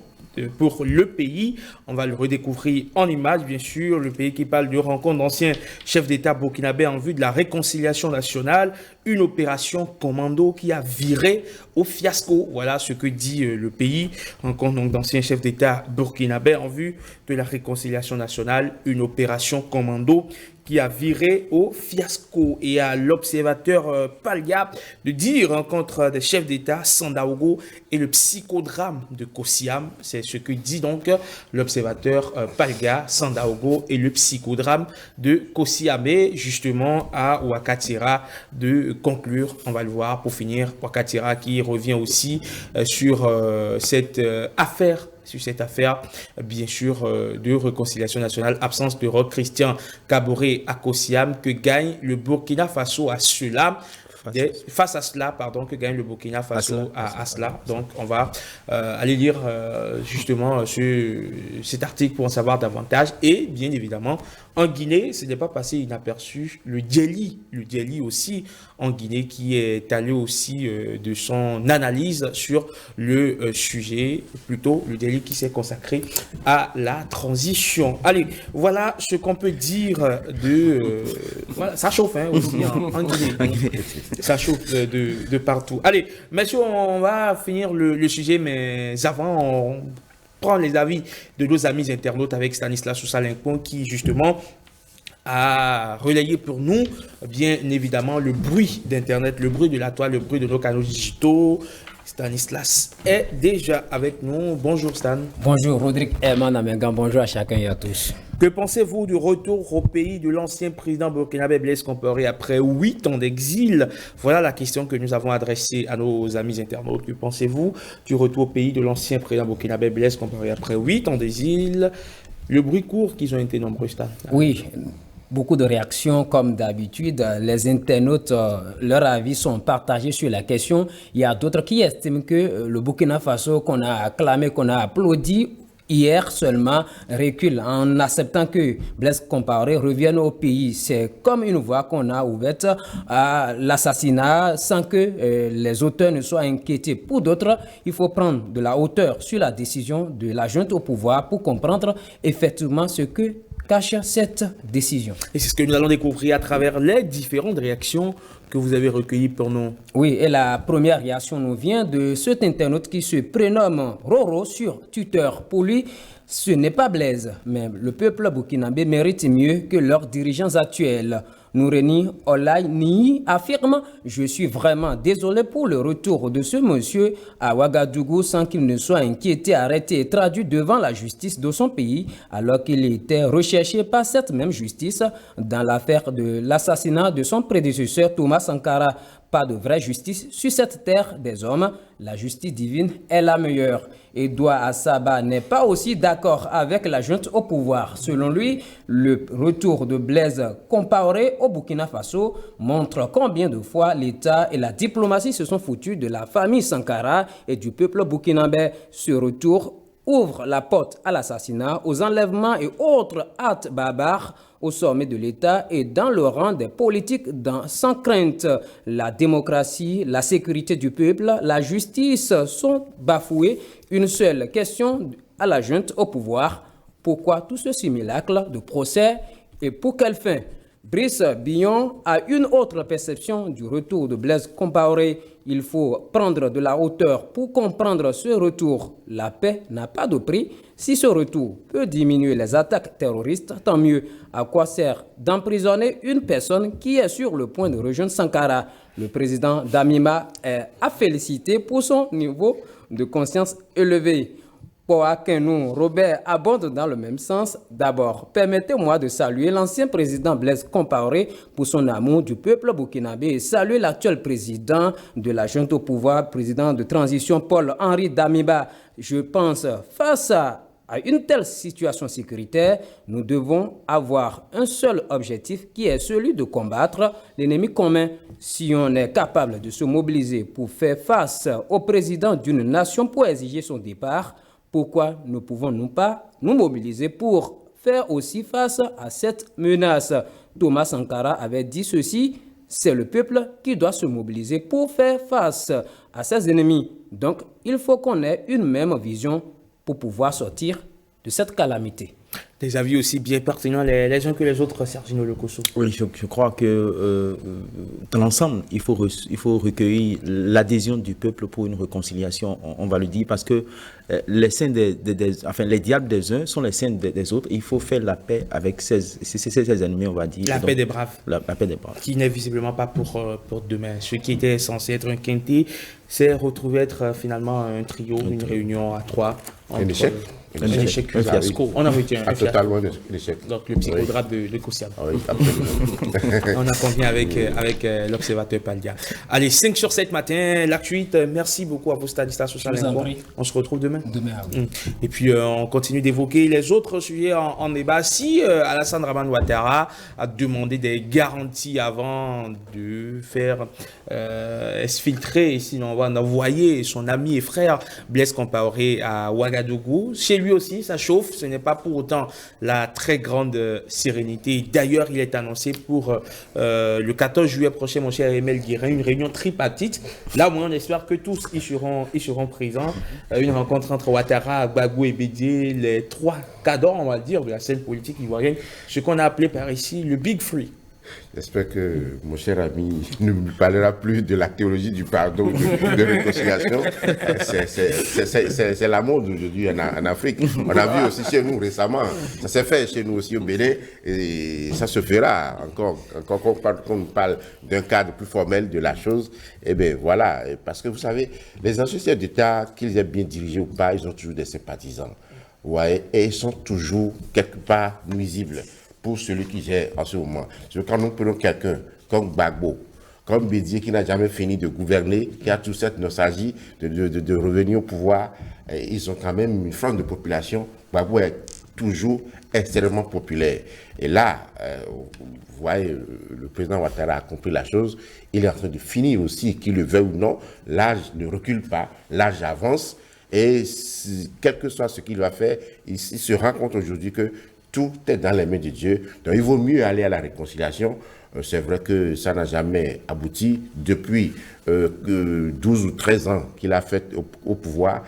pour le pays. On va le redécouvrir en images, bien sûr. Le pays qui parle de rencontre d'anciens chefs d'État burkinabés en vue de la réconciliation nationale. Une opération commando qui a viré au fiasco. Voilà ce que dit le pays. Rencontre donc d'anciens chefs d'État burkinabés en vue de la réconciliation nationale. Une opération commando qui a viré au fiasco. Et à l'observateur Palga de dire rencontre des chefs d'État Sandaogo et le psychodrame de Kosiam. C'est ce que dit donc l'observateur Palga, Sandaogo et le psychodrame de Kosiam. Et justement à Ouakatira de conclure, on va le voir pour finir, Ouakatira qui revient aussi sur cette affaire, bien sûr, de réconciliation nationale, absence de rock Christian Kaboré à Kosiam, que gagne le Burkina Faso à cela. Face à cela, pardon, que gagne le Burkina Faso à cela. Donc, on va aller lire justement cet article pour en savoir davantage. Et bien évidemment, en Guinée, ce n'est pas passé inaperçu le Djeli aussi en Guinée qui est allé aussi de son analyse sur le sujet, plutôt le Djeli qui s'est consacré à la transition. Allez, voilà ce qu'on peut dire de... voilà, ça chauffe hein, aussi en Guinée. Ça chauffe de partout. Allez, messieurs, on va finir le sujet, mais avant, on prend les avis de nos amis internautes avec Stanislas Soussalinkpon qui, justement, a relayé pour nous, bien évidemment, le bruit d'Internet, le bruit de la toile, le bruit de nos canaux digitaux. Stanislas est déjà avec nous. Bonjour Stan. Bonjour Rodrigue Herman Amengan, bonjour à chacun et à tous. Que pensez-vous du retour au pays de l'ancien président burkinabé Blaise Compaoré après 8 ans d'exil? Voilà la question que nous avons adressée à nos amis internautes. Que pensez-vous du retour au pays de l'ancien président burkinabé Blaise Compaoré après 8 ans d'exil? Le bruit court qu'ils ont été nombreux, Stan. Oui. Beaucoup de réactions, comme d'habitude. Les internautes, leurs avis sont partagés sur la question. Il y a d'autres qui estiment que le Burkina Faso qu'on a acclamé, qu'on a applaudi hier seulement, recule en acceptant que Blaise Compaoré revienne au pays. C'est comme une voie qu'on a ouverte à l'assassinat sans que les auteurs ne soient inquiétés. Pour d'autres, il faut prendre de la hauteur sur la décision de la junte au pouvoir pour comprendre effectivement ce que cache cette décision. Et c'est ce que nous allons découvrir à travers les différentes réactions que vous avez recueillies pour nous. Oui, et la première réaction nous vient de cet internaute qui se prénomme Roro sur Twitter. Pour lui, ce n'est pas Blaise, mais le peuple burkinabé mérite mieux que leurs dirigeants actuels. Noureni Olaïni affirme « Je suis vraiment désolé pour le retour de ce monsieur à Ouagadougou sans qu'il ne soit inquiété, arrêté et traduit devant la justice de son pays alors qu'il était recherché par cette même justice dans l'affaire de l'assassinat de son prédécesseur Thomas Sankara. Pas de vraie justice sur cette terre des hommes. La justice divine est la meilleure. Edouard Assaba n'est pas aussi d'accord avec la junte au pouvoir. Selon lui, le retour de Blaise Compaoré au Burkina Faso montre combien de fois l'État et la diplomatie se sont foutus de la famille Sankara et du peuple burkinabé. Ce retour ouvre la porte à l'assassinat, aux enlèvements et autres actes barbares au sommet de l'État et dans le rang des politiques sans crainte. La démocratie, la sécurité du peuple, la justice sont bafouées. Une seule question à la junte au pouvoir. Pourquoi tout ce simulacre de procès et pour quelle fin? Brice Billon a une autre perception du retour de Blaise Compaoré. Il faut prendre de la hauteur pour comprendre ce retour. La paix n'a pas de prix. Si ce retour peut diminuer les attaques terroristes, tant mieux. À quoi sert d'emprisonner une personne qui est sur le point de rejoindre Sankara? Le président Damima a félicité pour son niveau de conscience élevé. Pour Akenou, Robert abonde dans le même sens. D'abord, permettez-moi de saluer l'ancien président Blaise Compaoré pour son amour du peuple burkinabé et saluer l'actuel président de la junte au pouvoir, président de transition Paul-Henri Damiba. Je pense, face à une telle situation sécuritaire, nous devons avoir un seul objectif qui est celui de combattre l'ennemi commun. Si on est capable de se mobiliser pour faire face au président d'une nation pour exiger son départ, pourquoi ne pouvons-nous pas nous mobiliser pour faire aussi face à cette menace? Thomas Sankara avait dit ceci, c'est le peuple qui doit se mobiliser pour faire face à ses ennemis. Donc, il faut qu'on ait une même vision pour pouvoir sortir de cette calamité. Des avis aussi bien pertinents les uns que les autres, Sergino Lokosso. Oui, je crois que dans l'ensemble, il faut recueillir l'adhésion du peuple pour une réconciliation, on va le dire, parce que les saints les diables des uns sont les saints des autres. Il faut faire la paix avec ces ennemis, on va dire. La paix des braves. La paix des braves. Qui n'est visiblement pas pour demain. Ce qui était censé être un quintet s'est retrouvé être finalement un trio, une réunion à trois. Un échec. Un échec, un fiasco. On a retenu un totalement un échec. Donc le psychodrape de Koussiam. Oui, absolument. On a convenu avec l'observateur Paldia. Allez, 5 sur 7 matin, l'actu. Merci beaucoup à vous, Stanislas Sochalenko. On se retrouve demain. Demain, oui. Et puis, on continue d'évoquer les autres sujets en débat. Si Alassane Dramane Ouattara a demandé des garanties avant de faire exfiltrer, sinon on va envoyer son ami et frère Blaise Compaoré à Ouagadougou. Chez lui aussi, ça chauffe. Ce n'est pas pour autant la très grande sérénité. D'ailleurs, il est annoncé pour le 14 juillet prochain, mon cher Emel Guérin, une réunion tripartite. Là, on espère que tous y seront présents. Une rencontre entre Ouattara, Gbagbo et Bédié, les trois cadors, on va dire, de la scène politique ivoirienne. Ce qu'on a appelé par ici le Big Free. J'espère que mon cher ami ne me parlera plus de la théologie du pardon, de réconciliation. C'est la mode aujourd'hui en Afrique. On a vu aussi chez nous récemment, ça s'est fait chez nous aussi au Bénin, et ça se fera encore qu'on parle d'un cadre plus formel de la chose. Et bien voilà, parce que vous savez, les anciens chefs d'État, qu'ils aient bien dirigé ou pas, ils ont toujours des sympathisants. Ouais, et ils sont toujours quelque part nuisibles pour celui qui gère en ce moment. Quand nous prenons quelqu'un comme Gbagbo, comme Bédié qui n'a jamais fini de gouverner, qui a toute cette nostalgie de revenir au pouvoir, ils ont quand même une frange de population. Gbagbo est toujours extrêmement populaire. Et là, vous voyez, le président Ouattara a compris la chose. Il est en train de finir aussi, qu'il le veuille ou non. L'âge ne recule pas, l'âge avance. Et quel que soit ce qu'il va faire, il se rend compte aujourd'hui que tout est dans les mains de Dieu. Donc il vaut mieux aller à la réconciliation. C'est vrai que ça n'a jamais abouti. Depuis 12 ou 13 ans qu'il a fait au pouvoir,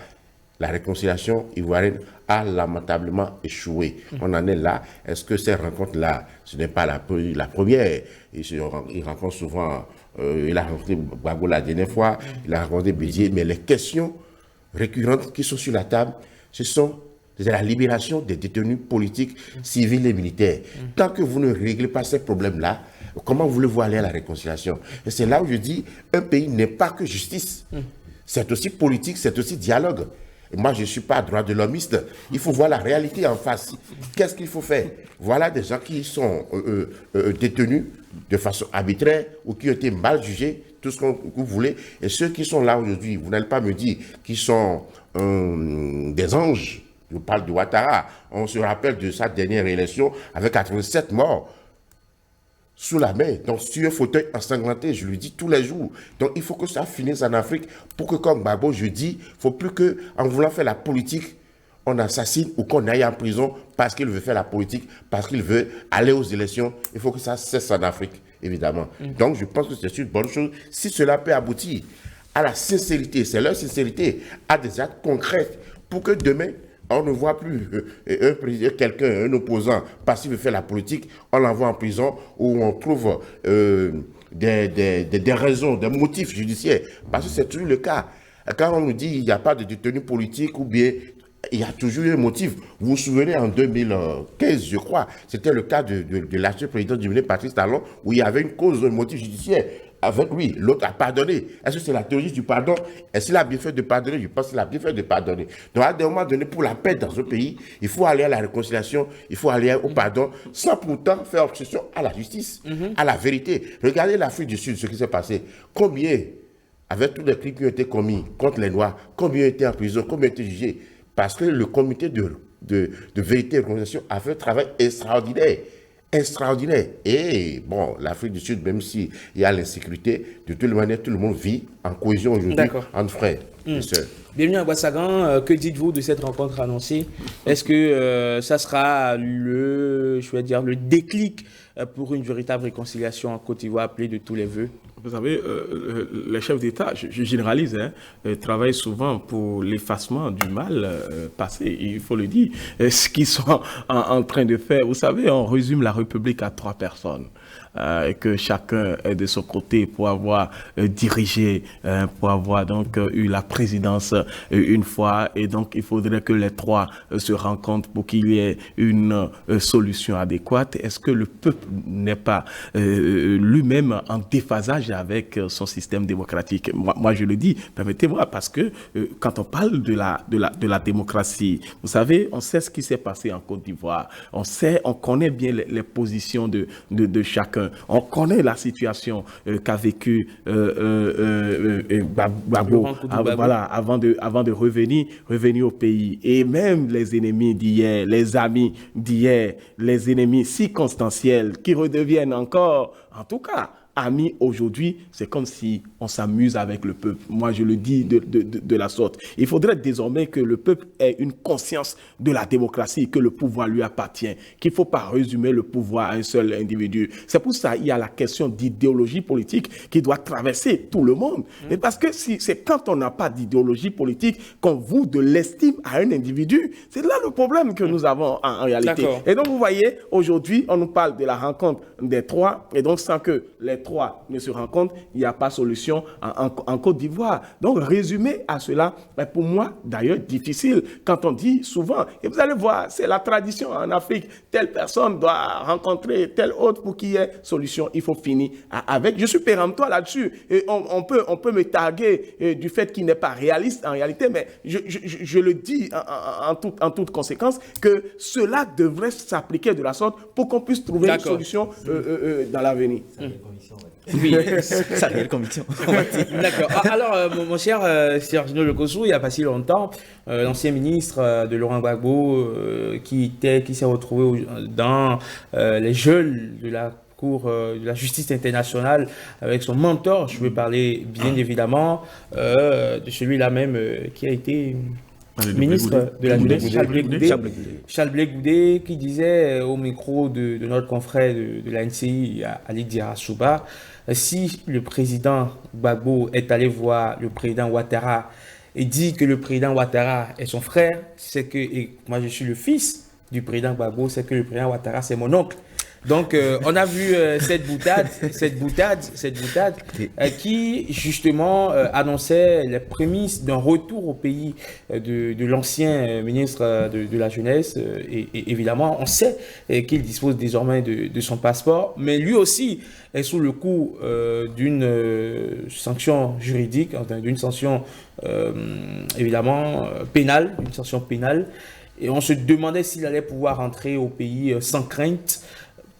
la réconciliation ivoirienne a lamentablement échoué. On en est là. Est-ce que ces rencontres-là, ce n'est pas la première? Il rencontre souvent, il a rencontré Gbagbo la dernière fois, il a rencontré Bédié, mais les questions récurrentes qui sont sur la table, ce sont la libération des détenus politiques, civils et militaires. Tant que vous ne réglez pas ces problèmes-là, comment voulez-vous aller à la réconciliation? Et c'est là où je dis, un pays n'est pas que justice. C'est aussi politique, c'est aussi dialogue. Et moi, je ne suis pas droit de l'hommiste. Il faut voir la réalité en face. Qu'est-ce qu'il faut faire? Voilà des gens qui sont détenus de façon arbitraire ou qui ont été mal jugés, tout ce que vous voulez. Et ceux qui sont là aujourd'hui, vous n'allez pas me dire qu'ils sont des anges. Je parle de Ouattara. On se rappelle de sa dernière élection avec 87 morts sous la main, donc sur un fauteuil ensanglanté, je lui dis tous les jours. Donc il faut que ça finisse en Afrique pour que, comme Gbagbo, je dis, il ne faut plus qu'en voulant faire la politique, on assassine ou qu'on aille en prison parce qu'il veut faire la politique, parce qu'il veut aller aux élections. Il faut que ça cesse en Afrique, évidemment. Donc, je pense que c'est une bonne chose. Si cela peut aboutir à la sincérité, c'est leur sincérité, à des actes concrets, pour que demain, on ne voit plus quelqu'un, un opposant, parce qu'il veut faire la politique, on l'envoie en prison, où on trouve des raisons, des motifs judiciaires. Parce que c'est toujours le cas. Quand on nous dit qu'il n'y a pas de détenu politique, ou bien il y a toujours eu un motif. Vous vous souvenez, en 2015, je crois, c'était le cas de l'actuel président du Bénin, Patrice Talon, où il y avait une cause, un motif judiciaire. Avec lui, l'autre a pardonné. Est-ce que c'est la théorie du pardon? Est-ce qu'il a bien fait de pardonner? Je pense qu'il a bien fait de pardonner. Donc, à un moment donné, pour la paix dans ce pays, il faut aller à la réconciliation, il faut aller au pardon, sans pourtant faire obstruction à la justice, à la vérité. Regardez l'Afrique du Sud, ce qui s'est passé. Combien, avec tous les crimes qui ont été commis contre les Noirs, combien ont été en prison, combien ont été jugés? Parce que le comité de vérité et de réconciliation a fait un travail extraordinaire. Extraordinaire. Et bon, l'Afrique du Sud, même s'il y a l'insécurité, de toute manière, tout le monde vit en cohésion aujourd'hui entre frères et sœurs. Bienvenue à Ouassagan. Que dites-vous de cette rencontre annoncée? Est-ce que ça sera le déclic pour une véritable réconciliation en Côte d'Ivoire appelée de tous les vœux? Vous savez, les chefs d'État, je généralise, travaillent souvent pour l'effacement du mal passé, il faut le dire. Ce qu'ils sont en train de faire, vous savez, on résume la République à 3 personnes. Et que chacun est de son côté pour avoir dirigé, pour avoir donc eu la présidence une fois. Et donc, il faudrait que les 3 se rencontrent pour qu'il y ait une solution adéquate. Est-ce que le peuple n'est pas lui-même en déphasage avec son système démocratique? Moi, je le dis, permettez-moi, parce que quand on parle de la démocratie, vous savez, on sait ce qui s'est passé en Côte d'Ivoire. On connaît bien les positions de chacun. On connaît la situation qu'a vécu Gbagbo, voilà, avant de revenir au pays. Et même les ennemis d'hier, les amis d'hier, les ennemis circonstanciels qui redeviennent encore, en tout cas, amis aujourd'hui, c'est comme si on s'amuse avec le peuple. Moi, je le dis de la sorte. Il faudrait désormais que le peuple ait une conscience de la démocratie, que le pouvoir lui appartient, qu'il ne faut pas résumer le pouvoir à un seul individu. C'est pour ça qu'il y a la question d'idéologie politique qui doit traverser tout le monde. Mais parce que c'est quand on n'a pas d'idéologie politique qu'on voue de l'estime à un individu. C'est là le problème que nous avons en réalité. Et donc, vous voyez, aujourd'hui, on nous parle de la rencontre des 3, et donc sans que les 3 ne se rencontrent, il n'y a pas solution en Côte d'Ivoire. Donc, résumer à cela, pour moi, d'ailleurs, difficile. Quand on dit souvent, et vous allez voir, c'est la tradition en Afrique, telle personne doit rencontrer telle autre pour qu'il y ait solution. Il faut finir avec. Je suis péremptoire là-dessus. Et on peut me taguer du fait qu'il n'est pas réaliste en réalité, mais je le dis en toute conséquence que cela devrait s'appliquer de la sorte pour qu'on puisse trouver une solution dans l'avenir. Oui, ça réelle conviction. D'accord. Alors, mon cher Sergino Lekossou, il n'y a pas si longtemps, l'ancien ministre de Laurent Gbagbo qui s'est retrouvé dans les geôles de la Cour de la justice internationale avec son mentor. Je veux parler bien évidemment de celui-là même qui a été ministre de la jeunesse, Charles Blé Goudé, qui disait au micro de notre confrère de l'ANCI, Ali Diarra-Souba, si le président Gbagbo est allé voir le président Ouattara et dit que le président Ouattara est son frère, c'est que, et moi je suis le fils du président Gbagbo, c'est que le président Ouattara c'est mon oncle. Donc, on a vu cette boutade qui, justement, annonçait les prémices d'un retour au pays de l'ancien ministre de la Jeunesse. Et évidemment, on sait qu'il dispose désormais de son passeport, mais lui aussi est sous le coup d'une sanction juridique, d'une sanction, évidemment, pénale, une sanction pénale. Et on se demandait s'il allait pouvoir rentrer au pays sans crainte.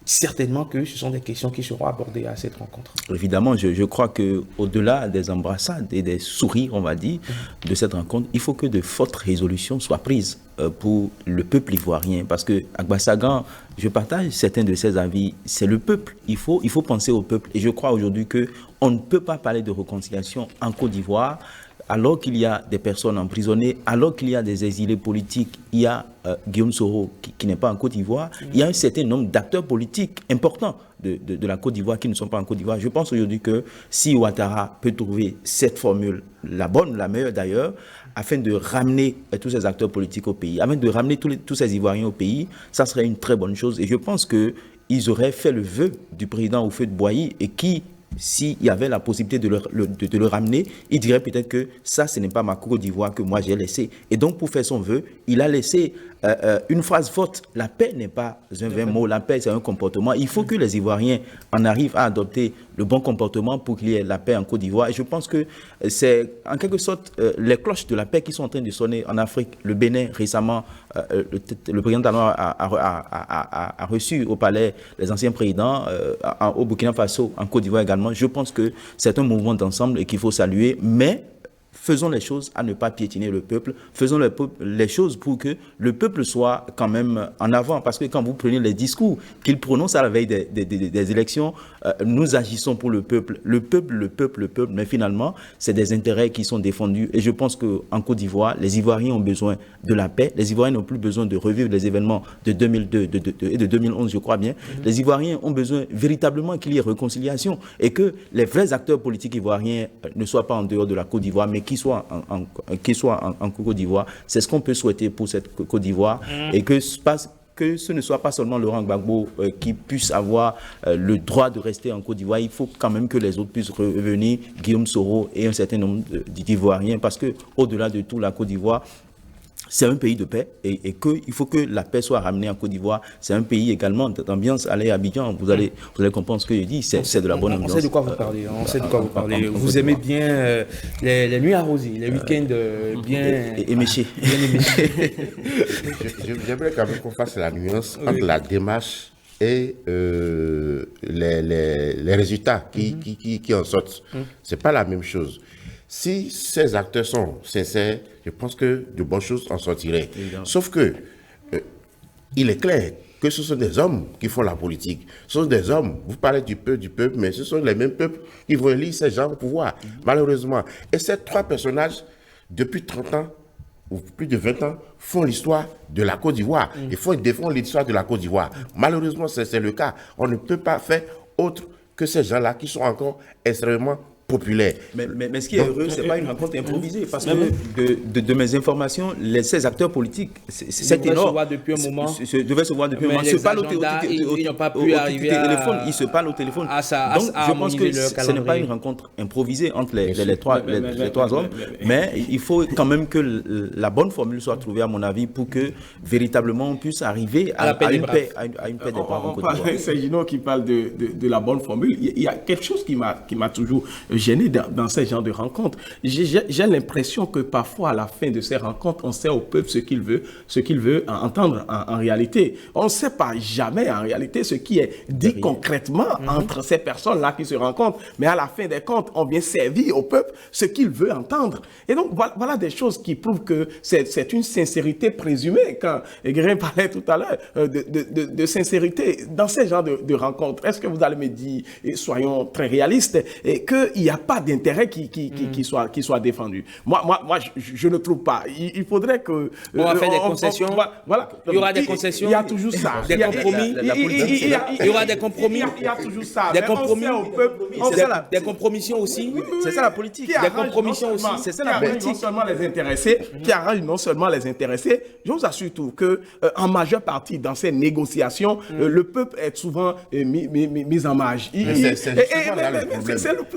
Certainement que ce sont des questions qui seront abordées à cette rencontre. Évidemment, je crois qu'au-delà des embrassades et des sourires, on va dire, de cette rencontre, il faut que de fortes résolutions soient prises pour le peuple ivoirien. Parce que à Ouassagan, je partage certains de ses avis, c'est le peuple. Il faut penser au peuple. Et je crois aujourd'hui qu'on ne peut pas parler de réconciliation en Côte d'Ivoire alors qu'il y a des personnes emprisonnées, alors qu'il y a des exilés politiques, il y a Guillaume Soro qui n'est pas en Côte d'Ivoire, il y a un certain nombre d'acteurs politiques importants de la Côte d'Ivoire qui ne sont pas en Côte d'Ivoire. Je pense aujourd'hui que si Ouattara peut trouver cette formule, la bonne, la meilleure d'ailleurs, afin de ramener tous ces acteurs politiques au pays, afin de ramener tous ces Ivoiriens au pays, ça serait une très bonne chose. Et je pense qu'ils auraient fait le vœu du président Houphouët-Boigny et qui, s'il y avait la possibilité de le ramener, il dirait peut-être que ça, ce n'est pas ma Côte d'Ivoire que moi j'ai laissé. Et donc, pour faire son vœu, il a laissé une phrase forte. La paix n'est pas un vain mot, la paix c'est un comportement. Il faut que les Ivoiriens en arrivent à adopter le bon comportement pour qu'il y ait la paix en Côte d'Ivoire. Et je pense que c'est en quelque sorte les cloches de la paix qui sont en train de sonner en Afrique. Le Bénin, récemment, le président danois a reçu au palais les anciens présidents, au Burkina Faso, en Côte d'Ivoire également. Je pense que c'est un mouvement d'ensemble et qu'il faut saluer, mais faisons les choses à ne pas piétiner le peuple, faisons les choses pour que le peuple soit quand même en avant, parce que quand vous prenez les discours qu'il prononce à la veille des élections, nous agissons pour le peuple, mais finalement, c'est des intérêts qui sont défendus. Et je pense qu'en Côte d'Ivoire, les Ivoiriens ont besoin de la paix, les Ivoiriens n'ont plus besoin de revivre les événements de 2002 et de 2011, je crois bien. Les Ivoiriens ont besoin véritablement qu'il y ait réconciliation et que les vrais acteurs politiques ivoiriens ne soient pas en dehors de la Côte d'Ivoire, mais qui soit en Côte d'Ivoire. C'est ce qu'on peut souhaiter pour cette Côte d'Ivoire et que ce ne soit pas seulement Laurent Gbagbo qui puisse avoir le droit de rester en Côte d'Ivoire. Il faut quand même que les autres puissent revenir, Guillaume Soro et un certain nombre d'Ivoiriens, parce que au-delà de tout, la Côte d'Ivoire, c'est un pays de paix et qu'il faut que la paix soit ramenée en Côte d'Ivoire. C'est un pays également d'ambiance. Allez à Abidjan, vous allez comprendre ce que je dis. C'est de la bonne ambiance. On sait de quoi vous parlez. Vous aimez bien les nuits arrosées, les week-ends bien éméchés. J'aimerais quand même qu'on fasse la nuance entre la démarche et les résultats qui en sortent. C'est pas la même chose. Si ces acteurs sont sincères, je pense que de bonnes choses en sortiraient. Sauf que, il est clair que ce sont des hommes qui font la politique. Ce sont des hommes, vous parlez du peuple, mais ce sont les mêmes peuples qui vont élire ces gens au pouvoir, malheureusement. Et ces trois personnages, depuis 30 ans, ou plus de 20 ans, font l'histoire de la Côte d'Ivoire. Il faut défendre l'histoire de la Côte d'Ivoire. Malheureusement, c'est le cas. On ne peut pas faire autre que ces gens-là qui sont encore extrêmement populaire. Mais ce qui est heureux, ce n'est pas une rencontre improvisée, parce que de mes informations, ces acteurs politiques, c'est énorme. Se voir depuis un moment. Devaient se voir depuis un moment. Ils se parlent au téléphone. Ils se parlent au téléphone. Donc, je pense que ce n'est pas une rencontre improvisée entre les trois hommes, mais il faut quand même que la bonne formule soit trouvée, à mon avis, pour que véritablement on puisse arriver à une paix des braves en Côte d'Ivoire. C'est Gino qui parle de la bonne formule. Il y a quelque chose qui m'a toujours gêné dans ce genre de rencontres. J'ai l'impression que parfois, à la fin de ces rencontres, on sait au peuple ce qu'il veut entendre en réalité. On ne sait pas jamais en réalité ce qui est dit concrètement entre ces personnes-là qui se rencontrent, mais à la fin des comptes, on vient servir au peuple ce qu'il veut entendre. Et donc, voilà des choses qui prouvent que c'est une sincérité présumée. Quand Guérin parlait tout à l'heure de sincérité dans ces genres de rencontres, est-ce que vous allez me dire, et soyons très réalistes, qu'il n'y a pas d'intérêt qui soit défendu. Moi, je ne trouve pas. Il faudrait que... On va faire des concessions. Voilà. Il y aura des concessions. Il y a toujours ça. Des compromis. Il y aura des compromis. Il y a toujours ça. Des compromis. Des compromissions aussi. C'est ça la politique. Des compromissions aussi. C'est ça la politique. Non seulement les intéressés, qui arrangent non seulement les intéressés, je vous assure tout que en majeure partie dans ces négociations, le peuple est souvent mis en marge.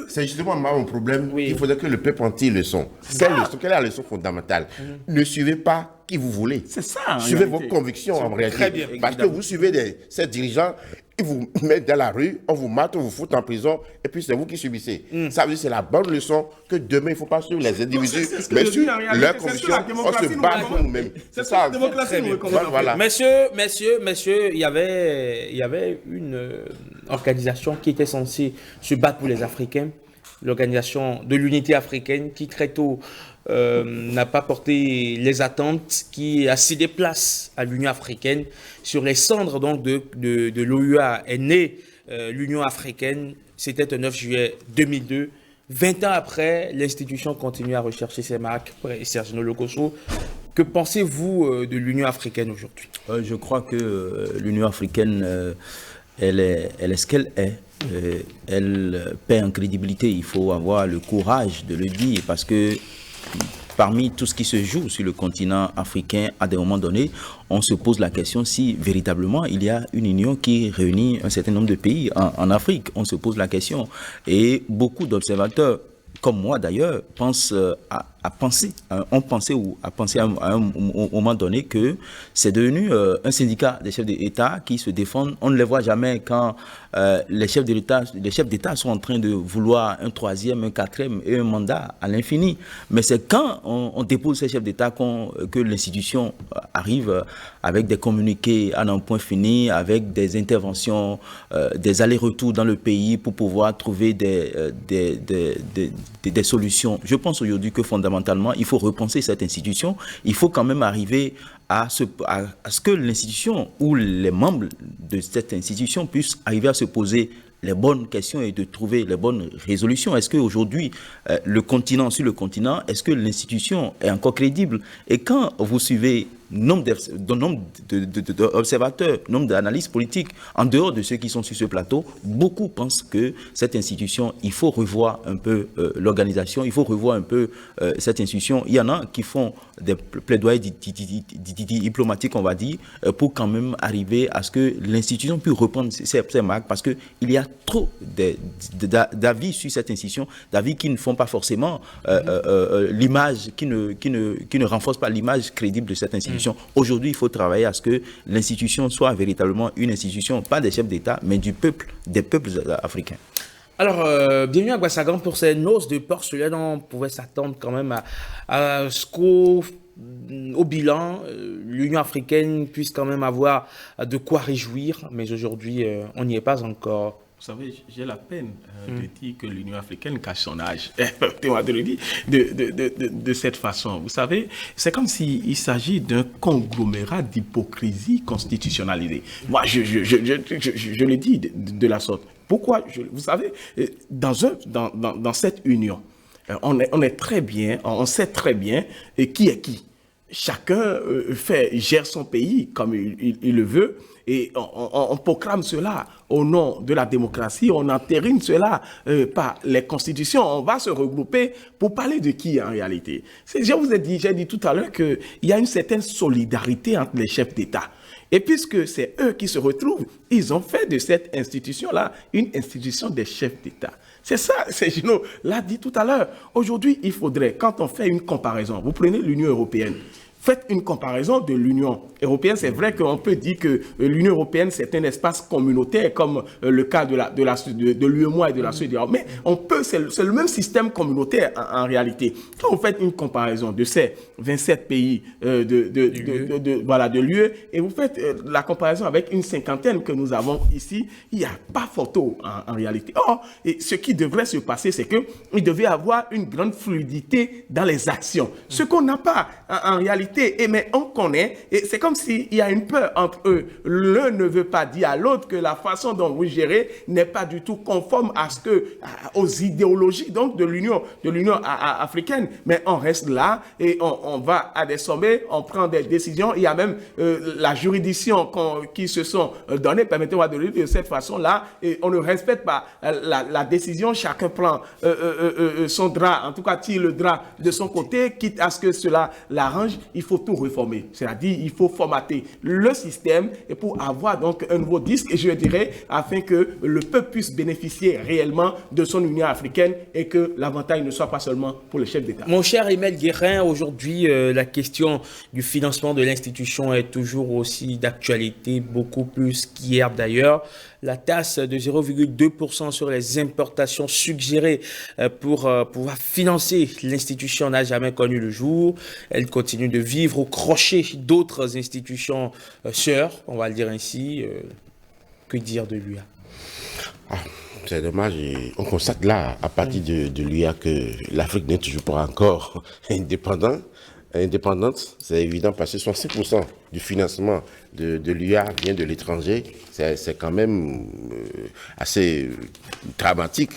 C'est justement mon problème. Il faudrait que le peuple en tire leçon. Quelle est la leçon fondamentale? Ne suivez pas qui vous voulez. C'est ça. Suivez vos convictions en réalité. Très bien. Parce que vous suivez ces dirigeants, ils vous mettent dans la rue, on vous mate, on vous fout en prison, et puis c'est vous qui subissez. Ça veut dire que c'est la bonne leçon que demain, il ne faut pas suivre les individus, mais sur leurs convictions, on se bat pour nous-mêmes. C'est ça la démocratie. Voilà. Messieurs, il y avait une organisation qui était censée se battre pour les Africains, l'organisation de l'unité africaine, qui très tôt n'a pas porté les attentes, qui a cédé place à l'Union africaine. Sur les cendres donc de l'OUA est née l'Union africaine. C'était le 9 juillet 2002. 20 ans après, l'institution continue à rechercher ses marques. Serge Nolokoso, que pensez-vous de l'Union africaine aujourd'hui? Je crois que l'Union africaine, elle est ce qu'elle est. Elle perd en crédibilité. Il faut avoir le courage de le dire parce que parmi tout ce qui se joue sur le continent africain, à des moments donnés, on se pose la question si véritablement il y a une union qui réunit un certain nombre de pays en Afrique. On se pose la question. Et beaucoup d'observateurs, comme moi d'ailleurs, ont pensé à un moment donné que c'est devenu un syndicat des chefs d'État qui se défendent. On ne les voit jamais quand les chefs d'État sont en train de vouloir un troisième, un quatrième et un mandat à l'infini. Mais c'est quand on dépose ces chefs d'État que l'institution arrive avec des communiqués à un point fini, avec des interventions, des allers-retours dans le pays pour pouvoir trouver des solutions. Je pense aujourd'hui que fondamentalement, il faut repenser cette institution. Il faut quand même arriver à ce que l'institution ou les membres de cette institution puissent arriver à se poser les bonnes questions et de trouver les bonnes résolutions. Est-ce qu'aujourd'hui, sur le continent, est-ce que l'institution est encore crédible? Et quand vous suivez nombre d'observateurs, nombre d'analystes politiques, en dehors de ceux qui sont sur ce plateau, beaucoup pensent que cette institution, il faut revoir un peu l'organisation, il faut revoir un peu cette institution. Il y en a qui font des plaidoyers diplomatiques, on va dire, pour quand même arriver à ce que l'institution puisse reprendre ses marques, parce qu'il y a trop d'avis sur cette institution, d'avis qui ne font pas forcément l'image, qui ne renforcent pas l'image crédible de cette institution. Aujourd'hui, il faut travailler à ce que l'institution soit véritablement une institution, pas des chefs d'État, mais des peuples africains. Alors, bienvenue à Gwassagan pour ces noces de porcelaine. On pouvait s'attendre quand même à ce qu'au bilan, l'Union africaine puisse quand même avoir de quoi réjouir, mais aujourd'hui, on n'y est pas encore. Vous savez, j'ai la peine de dire que l'Union africaine cache son âge. Permettez-moi de le dire de cette façon. Vous savez, c'est comme s'il s'agit d'un conglomérat d'hypocrisie constitutionnalisée. Moi, je le dis de la sorte. Pourquoi? Vous savez, dans cette union, on sait très bien qui est qui. Chacun gère son pays comme il le veut. Et on proclame cela au nom de la démocratie, on entérine cela par les constitutions. On va se regrouper pour parler de qui en réalité? J'ai dit tout à l'heure qu'il y a une certaine solidarité entre les chefs d'État. Et puisque c'est eux qui se retrouvent, ils ont fait de cette institution-là une institution des chefs d'État. C'est ça, Gino l'a dit tout à l'heure. Aujourd'hui, il faudrait, quand on fait une comparaison, vous prenez l'Union européenne, faites une comparaison de l'Union européenne. C'est vrai qu'on peut dire que l'Union européenne, c'est un espace communautaire, comme le cas de l'UEMOA et de la CEDEAO. Mais c'est le même système communautaire en réalité. Quand vous faites une comparaison de ces 27 pays de l'UE, et vous faites la comparaison avec une cinquantaine que nous avons ici, il n'y a pas photo en réalité. Or, et ce qui devrait se passer, c'est qu'il devait y avoir une grande fluidité dans les actions. Ce qu'on n'a pas en réalité. Mais on connaît, et c'est comme s'il y a une peur entre eux. L'un ne veut pas dire à l'autre que la façon dont vous gérez n'est pas du tout conforme aux idéologies donc, de l'Union africaine. Mais on reste là et on va à des sommets, on prend des décisions. Il y a même la juridiction qui se sont données, permettez-moi de le dire de cette façon-là, et on ne respecte pas la décision. Chacun prend son drap, en tout cas tire le drap de son côté, quitte à ce que cela l'arrange. Il faut tout réformer, c'est-à-dire il faut formater le système et pour avoir donc un nouveau disque, et je dirais, afin que le peuple puisse bénéficier réellement de son Union africaine et que l'avantage ne soit pas seulement pour les chefs d'État. Mon cher Emile Guérin, aujourd'hui, la question du financement de l'institution est toujours aussi d'actualité, beaucoup plus qu'hier d'ailleurs. La taxe de 0,2% sur les importations suggérées pour pouvoir financer l'institution n'a jamais connu le jour. Elle continue de vivre au crochet d'autres institutions sœurs, on va le dire ainsi. Que dire de l'UA? C'est dommage. On constate là, à partir de l'UA, que l'Afrique n'est toujours pas encore indépendante. C'est évident parce que 65% du financement de l'UA vient de l'étranger. C'est quand même assez dramatique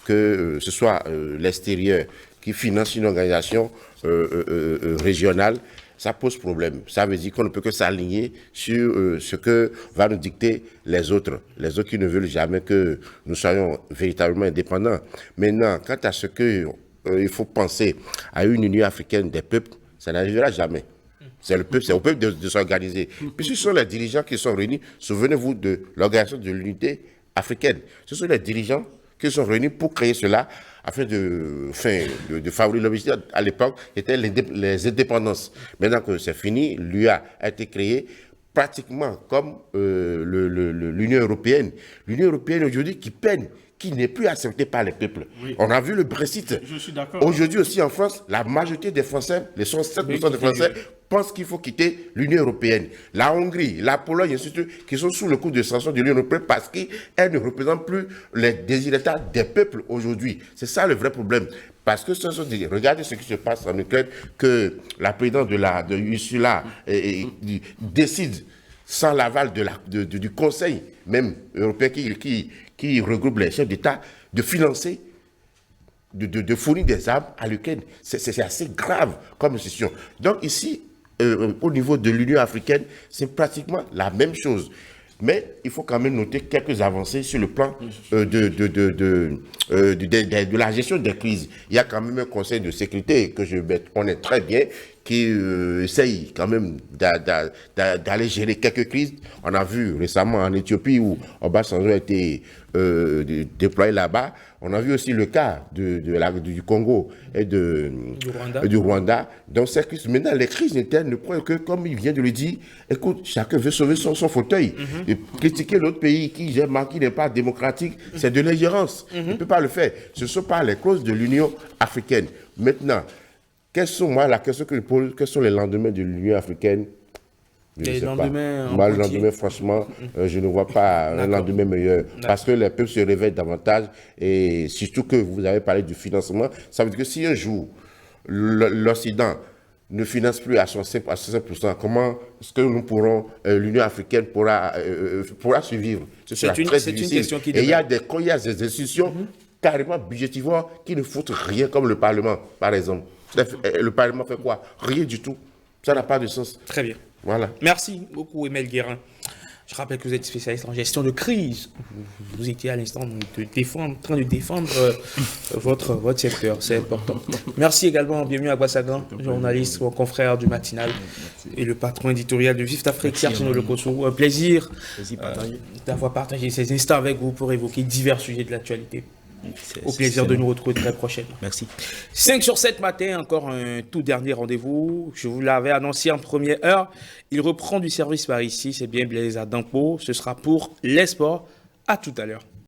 que ce soit l'extérieur qui finance une organisation régionale, ça pose problème. Ça veut dire qu'on ne peut que s'aligner sur ce que va nous dicter les autres qui ne veulent jamais que nous soyons véritablement indépendants. Maintenant, quant à ce qu'il faut penser à une Union africaine des peuples, ça n'arrivera jamais. C'est le peuple, c'est au peuple de s'organiser. Puis ce sont les dirigeants qui sont réunis, souvenez-vous de l'organisation de l'unité africaine. Ce sont les dirigeants qui sont réunis pour créer cela, afin de favoriser l'objectif à l'époque, étaient les indépendances. Maintenant que c'est fini, l'UA a été créée pratiquement comme l'Union européenne. L'Union européenne aujourd'hui qui peine, qui n'est plus acceptée par les peuples. Oui. On a vu le Brexit. Je suis d'accord. Aujourd'hui aussi en France, la majorité des Français, les 67% des Français, pensent qu'il faut quitter l'Union européenne. La Hongrie, la Pologne, ainsi de suite, qui sont sous le coup de sanctions de l'Union européenne parce qu'elles ne représentent plus les désirata des peuples aujourd'hui. C'est ça le vrai problème. Parce que regardez ce qui se passe en Ukraine, que la présidente de Ursula décide sans l'aval du Conseil même européen qui regroupe les chefs d'État, de financer, de fournir des armes à l'Ukraine. C'est assez grave comme décision. Donc ici, au niveau de l'Union africaine, c'est pratiquement la même chose. Mais il faut quand même noter quelques avancées sur le plan de la gestion des crises. Il y a quand même un conseil de sécurité que je connais très bien, qui essaye quand même d'aller gérer quelques crises. On a vu récemment en Éthiopie où Obasanjo a été déployé là-bas. On a vu aussi le cas du Congo et du Rwanda. Donc ces crises, maintenant les crises internes ne prennent que, comme il vient de le dire, écoute, chacun veut sauver son fauteuil. Et critiquer l'autre pays qui n'est pas démocratique, c'est de l'ingérence. Il ne peut pas le faire. Ce ne sont pas les clauses de l'Union africaine. Maintenant, la question que je pose, quels sont les lendemains de l'Union africaine? Les lendemains, moi, le lendemain, franchement, je ne vois pas un lendemain meilleur. Parce que les peuples se réveillent davantage. Et surtout que vous avez parlé du financement. Ça veut dire que si un jour, l'Occident ne finance plus à 65%, comment est-ce que nous pourrons, l'Union africaine pourra survivre? C'est une question qui... Et il y a des institutions carrément budgétivores qui ne foutent rien, comme le Parlement, par exemple. Le Parlement fait quoi? Rien du tout. Ça n'a pas de sens. Très bien. Voilà. Merci beaucoup, Emel Guérin. Je rappelle que vous êtes spécialiste en gestion de crise. Vous étiez à l'instant en train de défendre votre secteur. C'est important. Merci également. Bienvenue à Gwassagan, journaliste, confrère du matinal et le patron éditorial de Vivre Afrique, Serge Lokosso. Un plaisir d'avoir partagé ces instants avec vous pour évoquer divers sujets de l'actualité. Au plaisir de nous retrouver très prochainement. Merci. 5 sur 7 matin, encore un tout dernier rendez-vous. Je vous l'avais annoncé en première heure. Il reprend du service par ici. C'est bien Blaise Adampo. Ce sera pour les sports. À tout à l'heure.